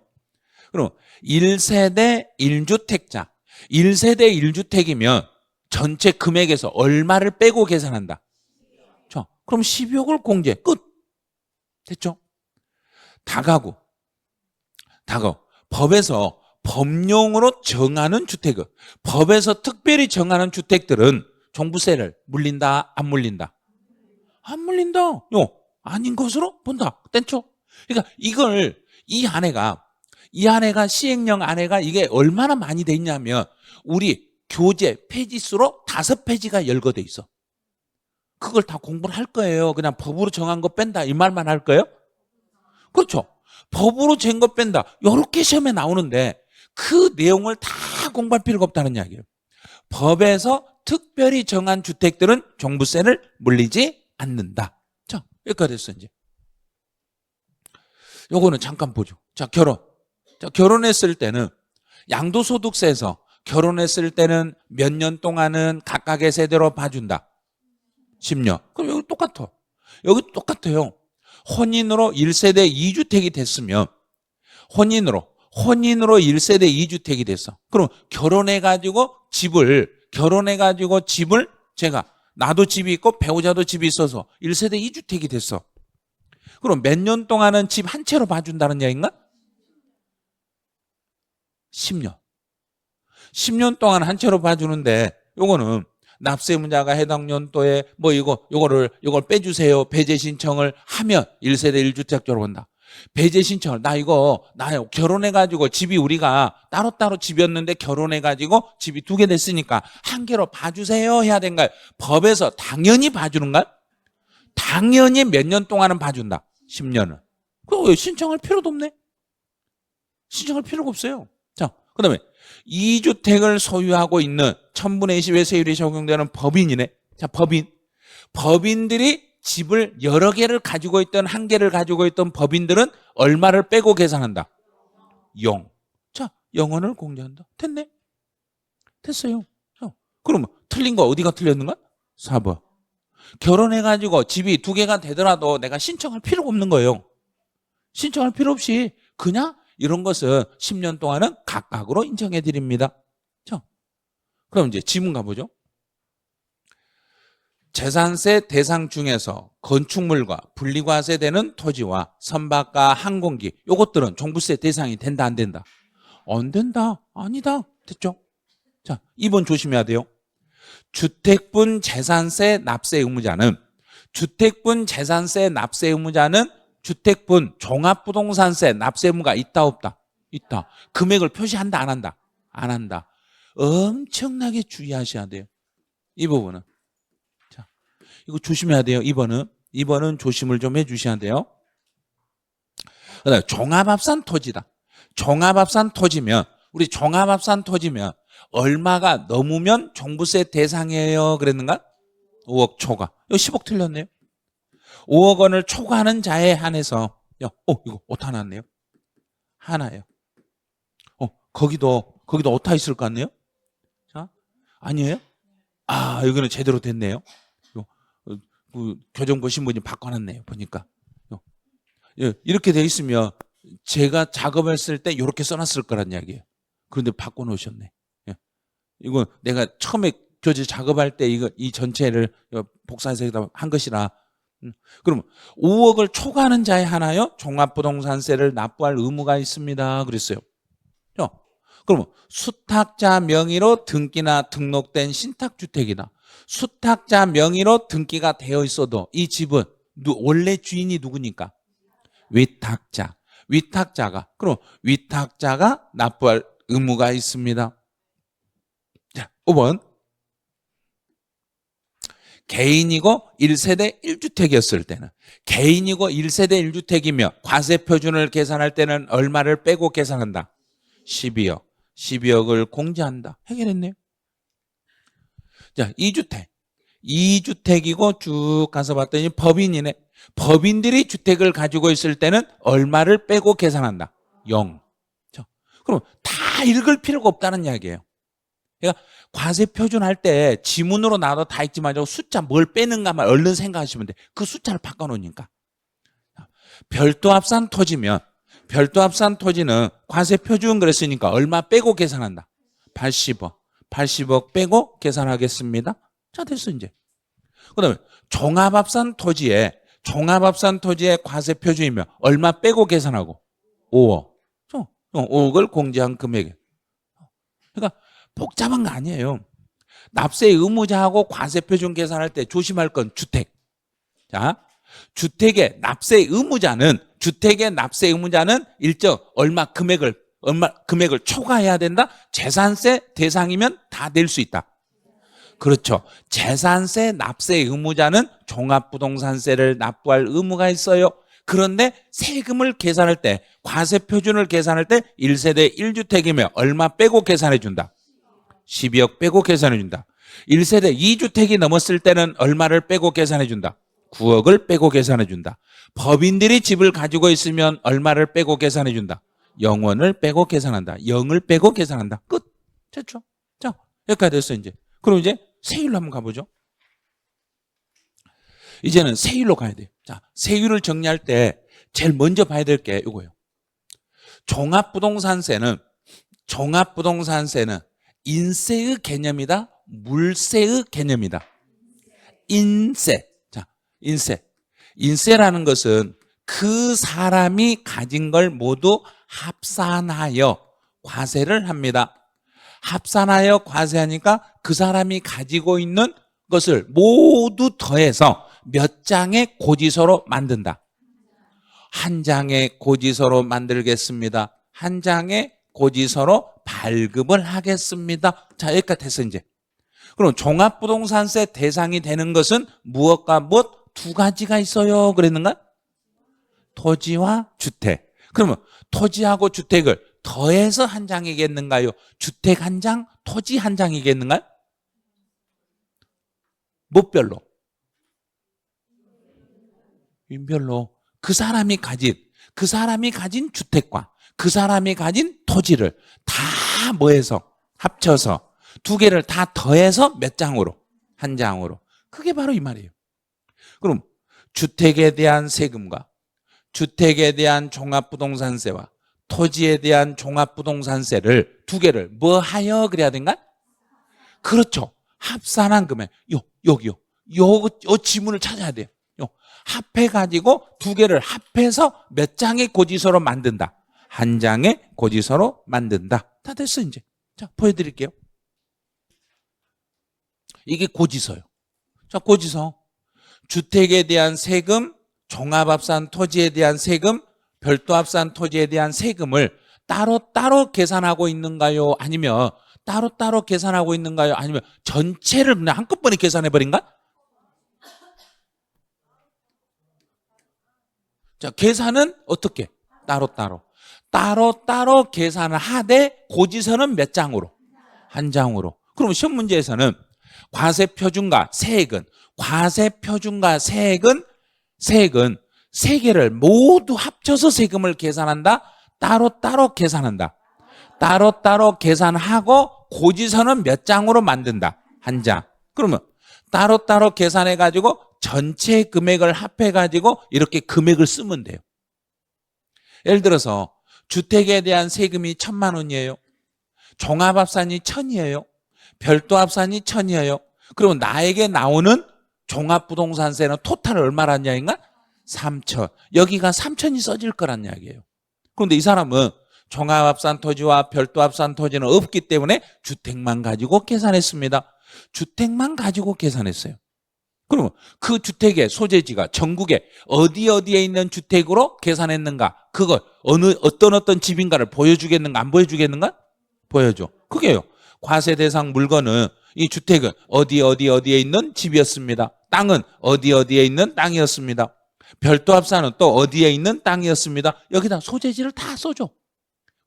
그럼 1세대 1주택자. 1세대 1주택이면 전체 금액에서 얼마를 빼고 계산한다? 자, 그럼 12억을 공제. 끝. 됐죠? 다가구. 법에서 법령으로 정하는 주택. 법에서 특별히 정하는 주택들은 종부세를 물린다, 안 물린다? 안 물린다. 아닌 것으로 본다. 땡초. 그러니까 이걸 이 아내가 시행령 아내가 이게 얼마나 많이 돼 있냐면 우리 교재 페이지수로 5페이지가 열거돼 있어. 그걸 다 공부를 할 거예요. 그냥 법으로 정한 거 뺀다 이 말만 할 거예요? 그렇죠. 법으로 정한 거 뺀다. 이렇게 시험에 나오는데 그 내용을 다 공부할 필요가 없다는 이야기예요. 법에서 특별히 정한 주택들은 종부세를 물리지 않는다. 자, 여기까지 됐어 이제. 요거는 잠깐 보죠. 자, 결혼. 자, 결혼했을 때는 양도소득세에서 결혼했을 때는 몇 년 동안은 각각의 세대로 봐준다. 10년. 그럼 여기 똑같아. 여기 똑같아요. 혼인으로 1세대 2주택이 됐으면 혼인으로 1세대 2주택이 됐어. 그럼 결혼해가지고 집을 제가 나도 집이 있고 배우자도 집이 있어서 1세대 2주택이 됐어. 그럼 몇 년 동안은 집 한 채로 봐준다는 얘기인가? 10년. 10년 동안 한 채로 봐주는데 요거는 납세문자가 해당 연도에 뭐 요걸 빼주세요. 배제 신청을 하면 1세대 1주택자로 본다. 배제 신청을 나 결혼해가지고 집이 우리가 따로따로 집이었는데 결혼해가지고 집이 2개 됐으니까 한 개로 봐주세요 해야 된가요? 법에서 당연히 봐주는가요? 당연히 몇 년 동안은 봐준다. 10년을. 그거 신청할 필요도 없네. 신청할 필요가 없어요. 자, 그 다음에 2주택을 소유하고 있는 1000분의 20의 세율이 적용되는 법인이네. 자, 법인들이 집을 여러 개를 가지고 있던 한 개를 가지고 있던 법인들은 얼마를 빼고 계산한다? 0. 자, 0원을 공제한다. 됐네. 됐어요. 그러면 틀린 거 어디가 틀렸는가? 4번. 결혼해가지고 집이 2개가 되더라도 내가 신청할 필요가 없는 거예요. 신청할 필요 없이 그냥 이런 것은 10년 동안은 각각으로 인정해 드립니다. 자, 그럼 이제 지문 가보죠. 재산세 대상 중에서 건축물과 분리과세되는 토지와 선박과 항공기 요것들은 종부세 대상이 된다 안 된다? 안 된다. 아니다. 됐죠? 자, 2번 조심해야 돼요. 주택분 재산세 납세 의무자는 주택분 종합부동산세 납세 의무가 있다 없다? 있다. 금액을 표시한다 안 한다? 안 한다. 엄청나게 주의하셔야 돼요. 이 부분은. 자, 이거 조심해야 돼요. 2번은 조심을 좀 해주셔야 돼요. 그다음에 종합합산 토지다. 종합합산 토지면 얼마가 넘으면 종부세 대상이에요 그랬는가? 5억 초과. 이거 10억 틀렸네요. 5억 원을 초과하는 자에 한해서 이거 오타 났네요. 하나예요. 거기도 오타 있을 것 같네요. 자, 아니에요? 아, 여기는 제대로 됐네요. 교정부 신분이 바꿔놨네요. 보니까 이렇게 돼 있으면 제가 작업했을 때 이렇게 써놨을 거란 이야기예요. 그런데 바꿔놓으셨네. 이거 내가 처음에 교재 작업할 때 이 전체를 복사해서 한 것이라. 그럼 5억을 초과하는 자에 한하여 종합부동산세를 납부할 의무가 있습니다. 그랬어요. 그러면 수탁자 명의로 등기나 등록된 신탁주택이다. 수탁자 명의로 등기가 되어 있어도 이 집은 원래 주인이 누구니까? 그럼 위탁자가 납부할 의무가 있습니다. 자, 5번. 개인이고 1세대 1주택이었을 때는 개인이고 1세대 1주택이며 과세 표준을 계산할 때는 얼마를 빼고 계산한다? 12억. 12억을 공제한다. 해결했네요. 자, 2주택. 2주택이고 쭉 가서 봤더니 법인이네. 법인들이 주택을 가지고 있을 때는 얼마를 빼고 계산한다. 0. 그럼 다 읽을 필요가 없다는 이야기예요. 그러니까 과세 표준할 때 지문으로 나와도 다 읽지 말고 숫자 뭘 빼는가만 얼른 생각하시면 돼. 그 숫자를 바꿔놓으니까. 별도 합산 토지면 별도 합산 토지는 과세 표준 그랬으니까 얼마 빼고 계산한다. 80억. 80억 빼고 계산하겠습니다. 자, 됐어 이제. 그다음에 종합합산 토지에 과세 표준이면 얼마 빼고 계산하고 5억. 5억을 공제한 금액. 그러니까 복잡한 거 아니에요. 납세 의무자하고 과세 표준 계산할 때 조심할 건 주택. 자, 주택의 납세 의무자는 일정 얼마 금액을 초과해야 된다. 재산세 대상이면 다 낼 수 있다. 그렇죠. 재산세 납세 의무자는 종합부동산세를 납부할 의무가 있어요. 그런데 세금을 계산할 때 과세 표준을 계산할 때 1세대 1주택이면 얼마 빼고 계산해 준다. 12억 빼고 계산해 준다. 1세대 2주택이 넘었을 때는 얼마를 빼고 계산해 준다. 9억을 빼고 계산해 준다. 법인들이 집을 가지고 있으면 얼마를 빼고 계산해 준다. 0원을 빼고 계산한다. 0을 빼고 계산한다. 끝. 됐죠? 자, 여기까지 됐어 이제. 그럼 이제 세율로 한번 가보죠. 이제는 세율로 가야 돼요. 자, 세율을 정리할 때 제일 먼저 봐야 될 게 이거예요. 종합부동산세는 인세의 개념이다. 물세의 개념이다. 인세. 자, 인세라는 것은 그 사람이 가진 걸 모두 합산하여 과세를 합니다. 합산하여 과세하니까 그 사람이 가지고 있는 것을 모두 더해서 몇 장의 고지서로 만든다. 한 장의 고지서로 만들겠습니다. 한 장의 고지서로 발급을 하겠습니다. 자, 여기까지 됐어 이제. 그럼 종합부동산세 대상이 되는 것은 무엇과 무엇? 두 가지가 있어요. 그랬는가? 토지와 주택. 그러면 토지하고 주택을 더해서 한 장이겠는가요? 주택 한 장, 토지 한 장이겠는가요? 무엇별로? 윈별로. 그 사람이 가진 주택과 그 사람이 가진 토지를 다 뭐해서 합쳐서 두 개를 다 더해서 몇 장으로? 한 장으로. 그게 바로 이 말이에요. 그럼 주택에 대한 세금과 주택에 대한 종합부동산세와 토지에 대한 종합부동산세를 두 개를 뭐 하여 그래야 된가? 그렇죠. 합산한 금액. 여기요. 요 지문을 찾아야 돼요. 합해가지고 두 개를 합해서 몇 장의 고지서로 만든다. 한 장의 고지서로 만든다. 다 됐어 이제. 자, 보여드릴게요. 이게 고지서요. 자, 고지서. 주택에 대한 세금, 종합합산 토지에 대한 세금, 별도합산 토지에 대한 세금을 따로따로 계산하고 있는가요? 아니면 따로따로 계산하고 있는가요? 아니면 전체를 그냥 한꺼번에 계산해버린가? 자, 계산은 어떻게? 따로따로 계산을 하되 고지서는 몇 장으로? 한 장으로. 그럼 시험 문제에서는 과세표준과 세액은 세 개를 모두 합쳐서 세금을 계산한다. 따로따로 계산한다. 따로따로 계산하고 고지서는 몇 장으로 만든다. 한 장. 그러면 따로따로 계산해가지고 전체 금액을 합해가지고 이렇게 금액을 쓰면 돼요. 예를 들어서 주택에 대한 세금이 1,000만 원이에요. 종합합산이 1,000이에요. 별도합산이 1,000이에요. 그러면 나에게 나오는 종합부동산세는 토탈 얼마란 이야기인가? 3,000. 여기가 3,000이 써질 거란 이야기예요. 그런데 이 사람은 종합합산 토지와 별도합산 토지는 없기 때문에 주택만 가지고 계산했습니다. 주택만 가지고 계산했어요. 그러면 그 주택의 소재지가 전국에 어디에 있는 주택으로 계산했는가? 그걸 어떤 집인가를 보여주겠는가? 안 보여주겠는가? 보여줘. 그게요. 과세 대상 물건은 이 주택은 어디에 있는 집이었습니다. 땅은 어디에 있는 땅이었습니다. 별도합산은 또 어디에 있는 땅이었습니다. 여기다 소재지를 다 써줘.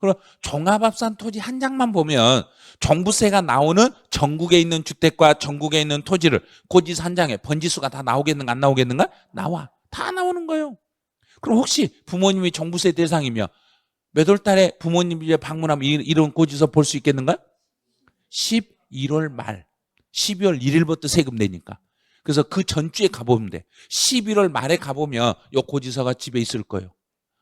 그럼 종합합산 토지 한 장만 보면 종부세가 나오는 전국에 있는 주택과 전국에 있는 토지를 고지서 한 장에 번지수가 다 나오겠는가 안 나오겠는가? 나와. 다 나오는 거예요. 그럼 혹시 부모님이 종부세 대상이며 몇 월 달에 부모님 집에 방문하면 이런 고지서 볼 수 있겠는가? 11월 말, 12월 1일부터 세금 내니까. 그래서 그 전주에 가보면 돼. 11월 말에 가보면 요 고지서가 집에 있을 거예요.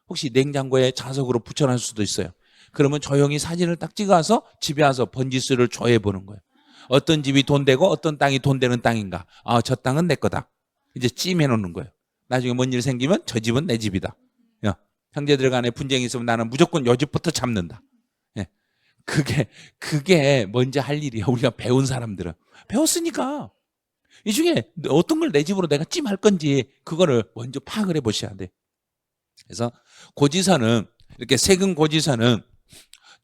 혹시 냉장고에 자석으로 붙여놨을 수도 있어요. 그러면 조용히 사진을 딱 찍어서 집에 와서 번지수를 조회해 보는 거예요. 어떤 집이 돈 되고 어떤 땅이 돈 되는 땅인가. 아, 저 땅은 내 거다. 이제 찜해 놓는 거예요. 나중에 뭔 일 생기면 저 집은 내 집이다. 야, 형제들 간에 분쟁이 있으면 나는 무조건 요 집부터 잡는다. 예. 그게 먼저 할 일이야. 우리가 배운 사람들은. 배웠으니까. 이 중에 어떤 걸 내 집으로 내가 찜할 건지 그거를 먼저 파악을 해 보셔야 돼. 그래서 고지서는 이렇게 세금 고지서는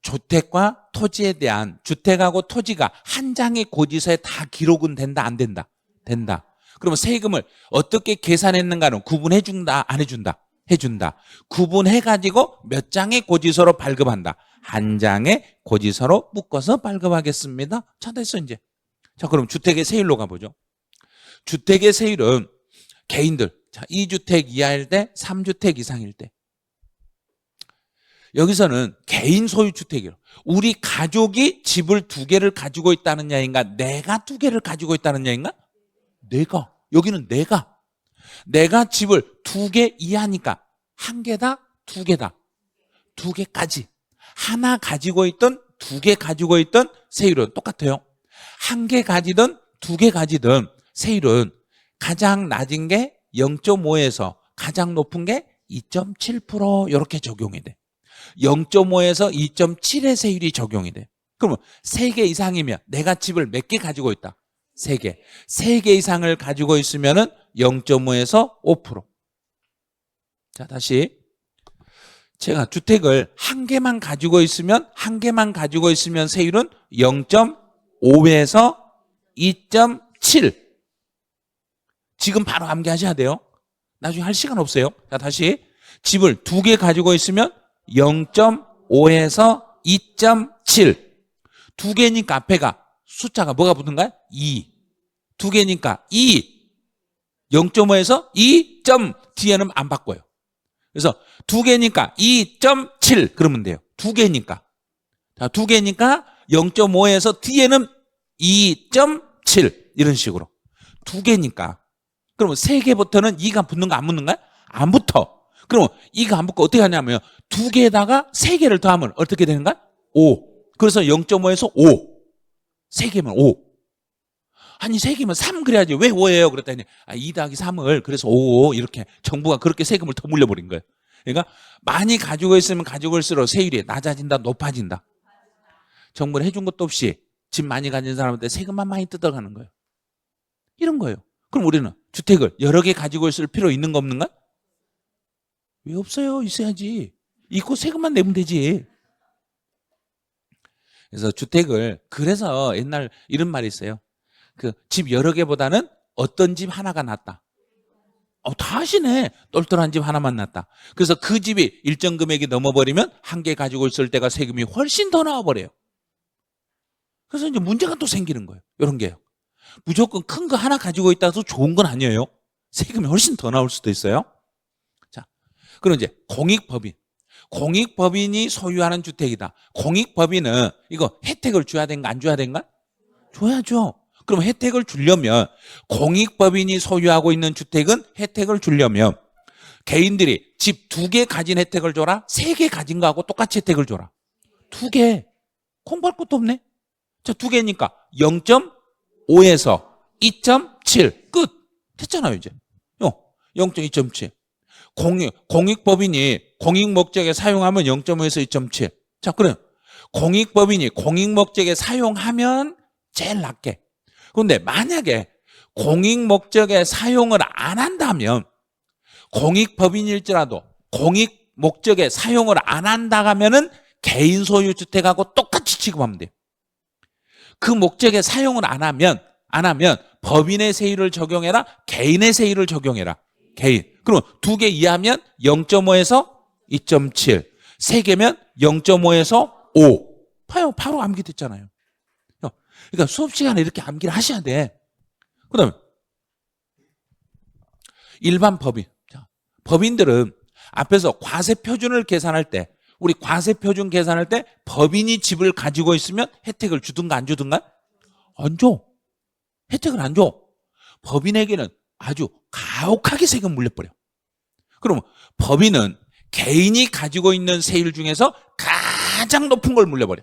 주택과 토지에 대한 주택하고 토지가 한 장의 고지서에 다 기록은 된다 안 된다? 된다. 그러면 세금을 어떻게 계산했는가는 구분해 준다 안 해준다? 해준다. 구분해가지고 몇 장의 고지서로 발급한다. 한 장의 고지서로 묶어서 발급하겠습니다. 자, 됐어 이제. 자, 그럼 주택의 세율로 가보죠. 주택의 세율은 개인들, 자, 2주택 이하일 때, 3주택 이상일 때. 여기서는 개인 소유 주택이에요. 우리 가족이 집을 2개를 가지고 있다는 야인가? 내가 2개를 가지고 있다는 야인가? 내가. 여기는 내가 집을 2개 이하니까 1개다, 2개다. 2개까지. 하나 가지고 있던 2개 가지고 있던 세율은 똑같아요. 1개 가지든 2개 가지든 세율은 가장 낮은 게 0.5에서 가장 높은 게 2.7% 이렇게 적용이 돼. 0.5에서 2.7의 세율이 적용이 돼. 그러면 3개 이상이면 내가 집을 몇 개 가지고 있다? 3개. 3개 이상을 가지고 있으면은 0.5에서 5%. 자, 다시. 제가 주택을 1개만 가지고 있으면 세율은 0.5에서 2.7. 지금 바로 암기하셔야 돼요. 나중에 할 시간 없어요. 자, 다시. 집을 2개 가지고 있으면 0.5에서 2.7. 2개니까 앞에가 숫자가 뭐가 붙은가요? 2. 2개니까 2. 0.5에서 2. 뒤에는 안 바꿔요. 그래서 2개니까 2.7 그러면 돼요. 2개니까. 자, 2개니까 0.5에서 뒤에는 2.7 이런 식으로. 2개니까. 그러면 3개부터는 2가 붙는가 안 붙는가요? 안 붙어. 그럼 2가 안 붙고 어떻게 하냐면 2개에다가 3개를 더하면 어떻게 되는가? 5. 그래서 0.5에서 5. 3개면 5. 아니 3개면 3 그래야지 왜 5예요? 그랬더니 2 더하기 3을 그래서 5 이렇게 정부가 그렇게 세금을 더 물려버린 거예요. 그러니까 많이 가지고 있으면 가지고 있을수록 세율이 낮아진다 높아진다. 정부는 해준 것도 없이 집 많이 가진 사람한테 세금만 많이 뜯어가는 거예요. 이런 거예요. 그럼 우리는 주택을 여러 개 가지고 있을 필요 있는 거 없는가? 왜 없어요? 있어야지. 있고 세금만 내면 되지. 그래서 주택을 그래서 옛날 이런 말이 있어요. 그 집 여러 개보다는 어떤 집 하나가 낫다. 다 아시네. 똘똘한 집 하나만 낫다. 그래서 그 집이 일정 금액이 넘어버리면 1개 가지고 있을 때가 세금이 훨씬 더 나와버려요. 그래서 이제 문제가 또 생기는 거예요. 이런 게요. 무조건 큰 거 하나 가지고 있다 해서 좋은 건 아니에요. 세금이 훨씬 더 나올 수도 있어요. 자, 그럼 이제 공익법인. 공익법인이 소유하는 주택이다. 공익법인은 이거 혜택을 줘야 되는가 안 줘야 되는가? 줘야죠. 그럼 혜택을 주려면 공익법인이 소유하고 있는 주택은 혜택을 주려면 개인들이 집 2개 가진 혜택을 줘라? 3개 가진 거하고 똑같이 혜택을 줘라? 2개. 공부할 것도 없네. 자, 2개니까 0.5에서 2.7 끝. 됐잖아요 이제. 0.2.7. 공익법인이 공익 목적에 사용하면 0.5에서 2.7. 자, 그럼 공익법인이 공익 목적에 사용하면 제일 낫게. 그런데 만약에 공익 목적에 사용을 안 한다면 공익법인일지라도 공익 목적에 사용을 안 한다 하면은 개인 소유 주택하고 똑같이 취급하면 돼요. 그 목적에 사용을 안 하면 법인의 세율을 적용해라, 개인의 세율을 적용해라. 개인. 그럼 2개 이하면 0.5에서 2.7. 3개면 0.5에서 5. 봐요. 바로 암기됐잖아요. 그러니까 수업 시간에 이렇게 암기를 하셔야 돼. 그 다음에 일반 법인. 자, 법인들은 앞에서 과세 표준을 계산할 때, 우리 과세 표준 계산할 때 법인이 집을 가지고 있으면 혜택을 주든가 안 주든가? 안 줘. 혜택을 안 줘. 법인에게는 아주 가혹하게 세금 물려버려. 그럼 법인은 개인이 가지고 있는 세율 중에서 가장 높은 걸 물려버려.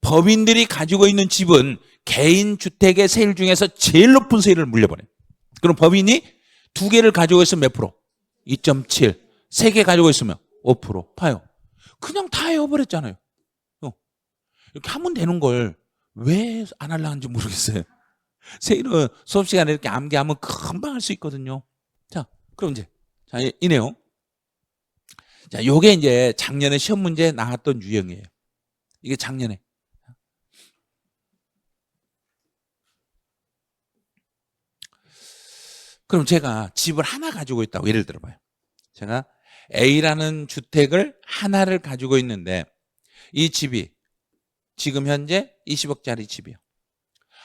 법인들이 가지고 있는 집은 개인 주택의 세율 중에서 제일 높은 세율을 물려버려. 그럼 법인이 2개를 가지고 있으면 몇 프로? 2.7. 3개 가지고 있으면 5%. 봐요. 그냥 다 해버렸잖아요. 이렇게 하면 되는 걸 왜 안 하려고 하는지 모르겠어요. 세율은 수업 시간에 이렇게 암기하면 금방 할 수 있거든요. 자, 그럼 이제 자, 이 내용. 자, 요게 이제 작년에 시험 문제에 나왔던 유형이에요. 이게 작년에. 그럼 제가 집을 하나 가지고 있다고 예를 들어봐요. 제가 A라는 주택을 하나를 가지고 있는데 이 집이 지금 현재 20억짜리 집이에요.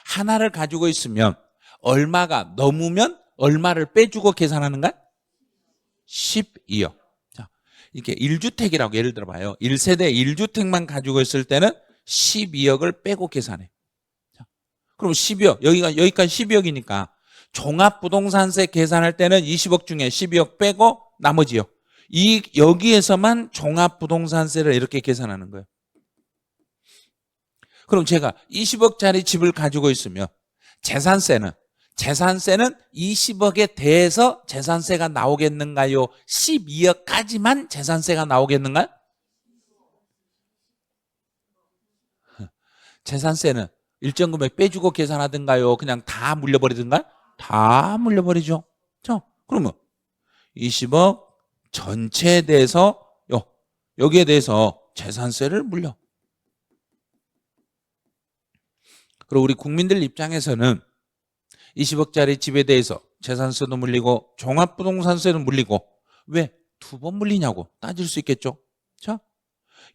하나를 가지고 있으면 얼마가 넘으면 얼마를 빼주고 계산하는가? 12억. 자, 이렇게 1주택이라고 예를 들어봐요. 1세대 1주택만 가지고 있을 때는 12억을 빼고 계산해. 자, 그럼 12억, 여기까지 12억이니까 종합부동산세 계산할 때는 20억 중에 12억 빼고 나머지요. 여기에서만 종합부동산세를 이렇게 계산하는 거예요. 그럼 제가 20억짜리 집을 가지고 있으면 재산세는 20억에 대해서 재산세가 나오겠는가요? 12억까지만 재산세가 나오겠는가요? 재산세는 일정 금액 빼주고 계산하든가요? 그냥 다 물려버리든가? 다 물려버리죠. 자, 그러면 20억 전체에 대해서 여기에 대해서 재산세를 물려. 그리고 우리 국민들 입장에서는 20억짜리 집에 대해서 재산세도 물리고 종합부동산세도 물리고 왜 2번 물리냐고 따질 수 있겠죠. 자,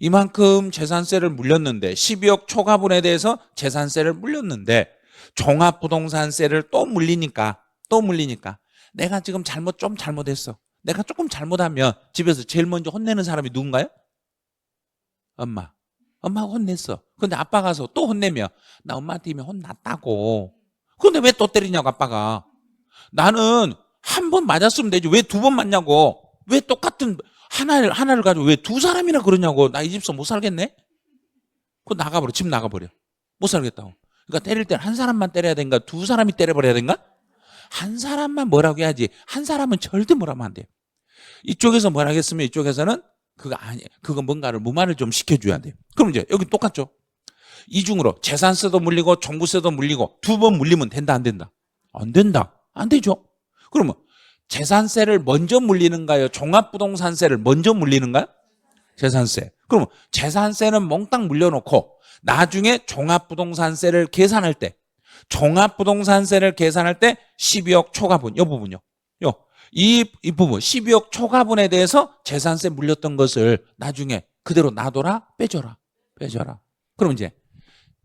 이만큼 재산세를 물렸는데 12억 초과분에 대해서 재산세를 물렸는데 종합부동산세를 또 물리니까 내가 지금 좀 잘못했어. 내가 조금 잘못하면 집에서 제일 먼저 혼내는 사람이 누군가요? 엄마가 혼냈어. 근데 아빠 가서 또 혼내면 나 엄마한테 이미 혼났다고. 근데 왜 또 때리냐고 아빠가. 나는 한 번 맞았으면 되지 왜 2번 맞냐고. 왜 똑같은 하나를 가지고 왜 2사람이나 그러냐고. 나 이 집서 못 살겠네. 그거 나가버려. 집 나가버려. 못 살겠다고. 그러니까 때릴 때는 한 사람만 때려야 되는가 2사람이 때려버려야 되는가? 한 사람만 뭐라고 해야지. 한 사람은 절대 뭐라면 안 돼요. 이쪽에서 뭐라 하겠으면 이쪽에서는 그거 뭔가를 무마를 좀 시켜줘야 돼요. 그럼 이제 여기 똑같죠. 이중으로 재산세도 물리고 종부세도 물리고 2번 물리면 된다 안 된다? 안 된다. 안 되죠. 그러면 재산세를 먼저 물리는가요? 종합부동산세를 먼저 물리는가요? 재산세. 그러면 재산세는 몽땅 물려놓고 나중에 종합부동산세를 계산할 때 12억 초과분 이 부분요. 이 부분 12억 초과분에 대해서 재산세 물렸던 것을 나중에 그대로 놔둬라 빼줘라. 그럼 이제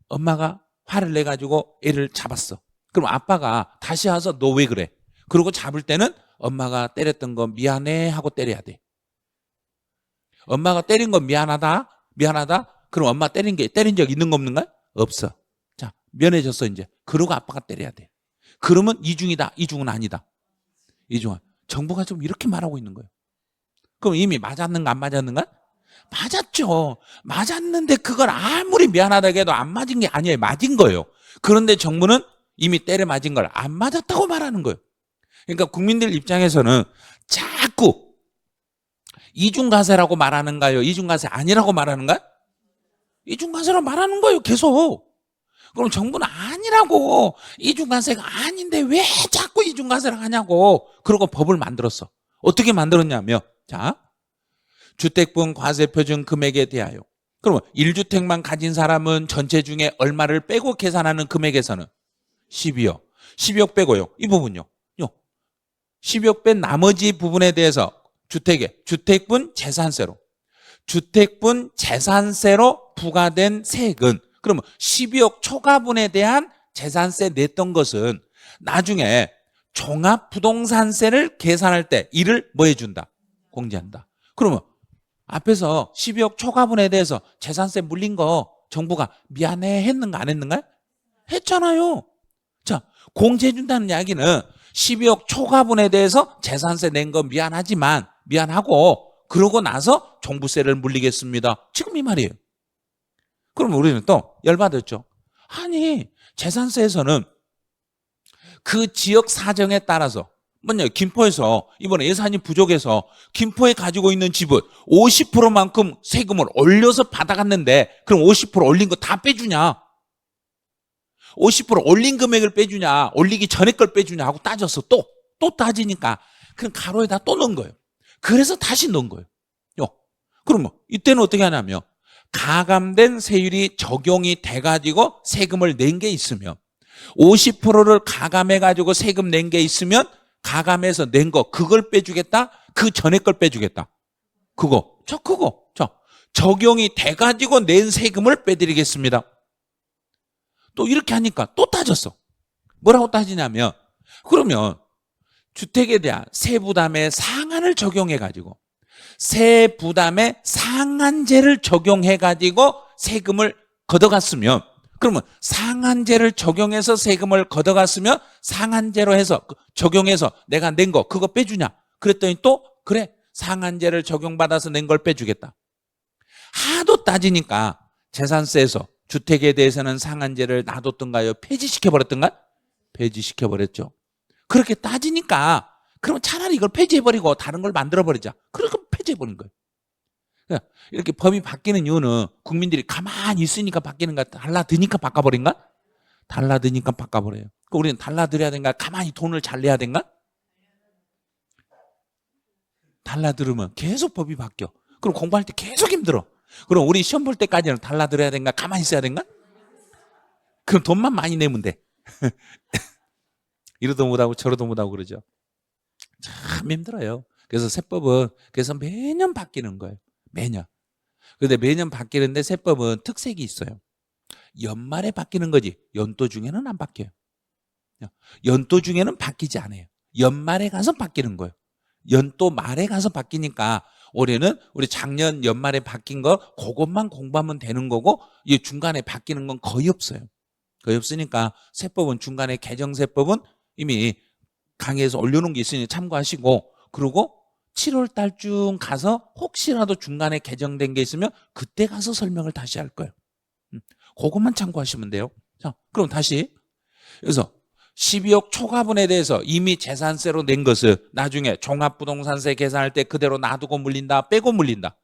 엄마가 화를 내가지고 애를 잡았어. 그럼 아빠가 다시 와서 너 왜 그래? 그러고 잡을 때는 엄마가 때렸던 거 미안해 하고 때려야 돼. 엄마가 때린 건 미안하다. 그럼 엄마 때린 적 있는 거 없는가? 없어. 자, 면해졌어 이제. 그러고 아빠가 때려야 돼. 그러면 이중이다. 이중은 아니다. 이중은. 정부가 좀 이렇게 말하고 있는 거예요. 그럼 이미 맞았는가 안 맞았는가? 맞았죠. 맞았는데 그걸 아무리 미안하다고 해도 안 맞은 게 아니에요. 맞은 거예요. 그런데 정부는 이미 때려 맞은 걸 안 맞았다고 말하는 거예요. 그러니까 국민들 입장에서는 자꾸 이중과세라고 말하는가요? 이중과세 아니라고 말하는가? 이중과세라고 말하는 거예요. 계속. 그럼 정부는 아니라고. 이중과세가 아닌데 왜 자꾸 이중과세를 하냐고. 그러고 법을 만들었어. 어떻게 만들었냐면 자, 주택분 과세표준 금액에 대하여. 그러면 1주택만 가진 사람은 전체 중에 얼마를 빼고 계산하는 금액에서는 12억. 12억 빼고요. 이 부분요. 12억 뺀 나머지 부분에 대해서 주택분 재산세로. 주택분 재산세로 부과된 세액은, 그러면 12억 초과분에 대한 재산세 냈던 것은 나중에 종합부동산세를 계산할 때 이를 뭐 해준다? 공제한다. 그러면 앞에서 12억 초과분에 대해서 재산세 물린 거 정부가 미안해 했는가 안 했는가? 했잖아요. 자, 공제해준다는 이야기는 12억 초과분에 대해서 재산세 낸 거 미안하지만 미안하고 그러고 나서 종부세를 물리겠습니다. 지금 이 말이에요. 그럼 우리는 또 열받았죠. 아니, 재산세에서는 그 지역 사정에 따라서 뭐냐, 김포에서 이번에 예산이 부족해서 김포에 가지고 있는 집은 50%만큼 세금을 올려서 받아갔는데 그럼 50% 올린 거 다 빼주냐? 50% 올린 금액을 빼주냐? 올리기 전에 걸 빼주냐? 하고 따져서 또 따지니까 그럼 가로에다 또 넣은 거예요. 그래서 다시 넣은 거예요. 그러면 이때는 어떻게 하냐면 가감된 세율이 적용이 돼가지고 세금을 낸 게 있으면 50%를 가감해가지고 세금 낸 게 있으면 가감해서 낸 거 그걸 빼주겠다? 그 전에 걸 빼주겠다? 그거 적용이 돼가지고 낸 세금을 빼드리겠습니다. 또 이렇게 하니까 또 따졌어. 뭐라고 따지냐면 그러면 주택에 대한 세부담의 상한을 적용해가지고 세부담의 상한제를 적용해가지고 세금을 걷어갔으면 그러면 상한제를 적용해서 세금을 걷어갔으면 상한제로 해서 적용해서 내가 낸 거 그거 빼주냐? 그랬더니 또 그래 상한제를 적용받아서 낸 걸 빼주겠다. 하도 따지니까 재산세에서 주택에 대해서는 상한제를 놔뒀던가요? 폐지시켜버렸던가? 폐지시켜버렸죠. 그렇게 따지니까 그러면 차라리 이걸 폐지해버리고 다른 걸 만들어버리자. 그렇게 폐지해버린 거예요. 이렇게 법이 바뀌는 이유는 국민들이 가만히 있으니까 바뀌는가, 달라드니까 바꿔버린가? 달라드니까 바꿔버려요. 우리는 달라드려야 된가? 가만히 돈을 잘 내야 된가? 달라들으면 계속 법이 바뀌어. 그럼 공부할 때 계속 힘들어. 그럼 우리 시험 볼 때까지는 달라들어야 된가? 가만히 있어야 된가? 그럼 돈만 많이 내면 돼. 이러도 못하고 저러도 못하고 그러죠. 참 힘들어요. 그래서 세법은 그래서 매년 바뀌는 거예요. 매년. 그런데 매년 바뀌는데 세법은 특색이 있어요. 연말에 바뀌는 거지 연도 중에는 안 바뀌어요. 연도 중에는 바뀌지 않아요. 연말에 가서 바뀌는 거예요. 연도 말에 가서 바뀌니까 올해는 우리 작년 연말에 바뀐 거 그것만 공부하면 되는 거고 이 중간에 바뀌는 건 거의 없어요. 거의 없으니까 세법은 중간에 개정세법은 이미 강의에서 올려놓은 게 있으니 참고하시고 그리고 7월 달쯤 가서 혹시라도 중간에 개정된 게 있으면 그때 가서 설명을 다시 할 거예요. 그것만 참고하시면 돼요. 자, 그럼 다시 그래서 12억 초과분에 대해서 이미 재산세로 낸 것을 나중에 종합부동산세 계산할 때 그대로 놔두고 물린다? 빼고 물린다?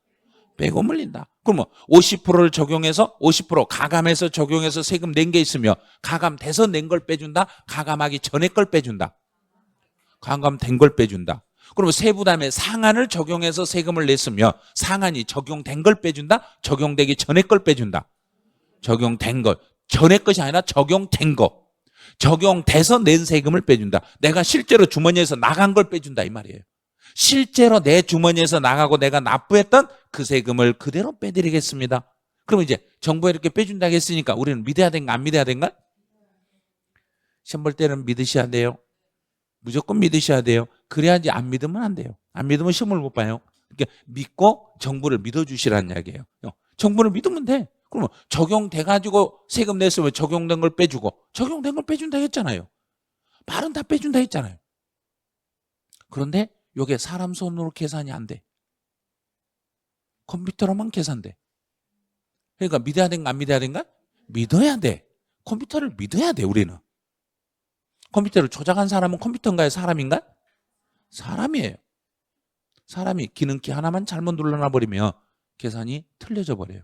빼고 물린다. 그러면 50%를 적용해서 50% 가감해서 적용해서 세금 낸 게 있으며 가감돼서 낸 걸 빼준다? 가감하기 전에 걸 빼준다? 가감된 걸 빼준다. 그러면 세부담의 상한을 적용해서 세금을 냈으며 상한이 적용된 걸 빼준다? 적용되기 전에 걸 빼준다? 적용된 걸. 전에 것이 아니라 적용된 거. 적용돼서 낸 세금을 빼준다. 내가 실제로 주머니에서 나간 걸 빼준다 이 말이에요. 실제로 내 주머니에서 나가고 내가 납부했던 그 세금을 그대로 빼드리겠습니다. 그럼 이제 정부가 이렇게 빼준다고 했으니까 우리는 믿어야 된가 안 믿어야 된가? 시험 볼 때는 믿으셔야 돼요. 무조건 믿으셔야 돼요. 그래야지 안 믿으면 안 돼요. 안 믿으면 시험을 못 봐요. 그러니까 믿고 정부를 믿어주시라는 이야기예요. 정부를 믿으면 돼. 그러면 적용돼가지고 세금 냈으면 적용된 걸 빼주고 적용된 걸 빼준다 했잖아요. 말은 다 빼준다 했잖아요. 그런데 이게 사람 손으로 계산이 안 돼. 컴퓨터로만 계산돼. 그러니까 믿어야 된가 안 믿어야 된가? 믿어야 돼. 컴퓨터를 믿어야 돼 우리는. 컴퓨터를 조작한 사람은 컴퓨터인가요? 사람인가? 사람이에요. 사람이 기능키 하나만 잘못 눌러놔버리면 계산이 틀려져 버려요.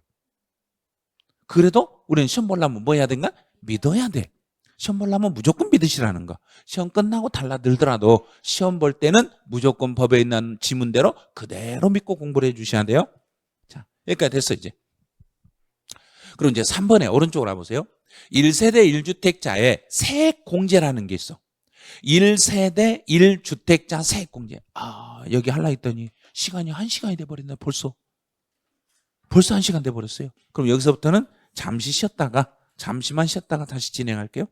그래도 우리는 시험 보려면 뭐 해야 된가? 믿어야 돼. 시험 보려면 무조건 믿으시라는 거. 시험 끝나고 달라들더라도 시험 볼 때는 무조건 법에 있는 지문대로 그대로 믿고 공부를 해주셔야 돼요. 자, 여기까지 됐어 이제. 그럼 이제 3번에 오른쪽으로 와보세요. 1세대 1주택자의 세액공제라는 게 있어. 1세대 1주택자 세액공제. 여기 하려고 했더니 시간이 1시간이 돼버렸네 벌써. 벌써 1시간 돼 버렸어요. 그럼 여기서부터는 잠시만 쉬었다가 다시 진행할게요.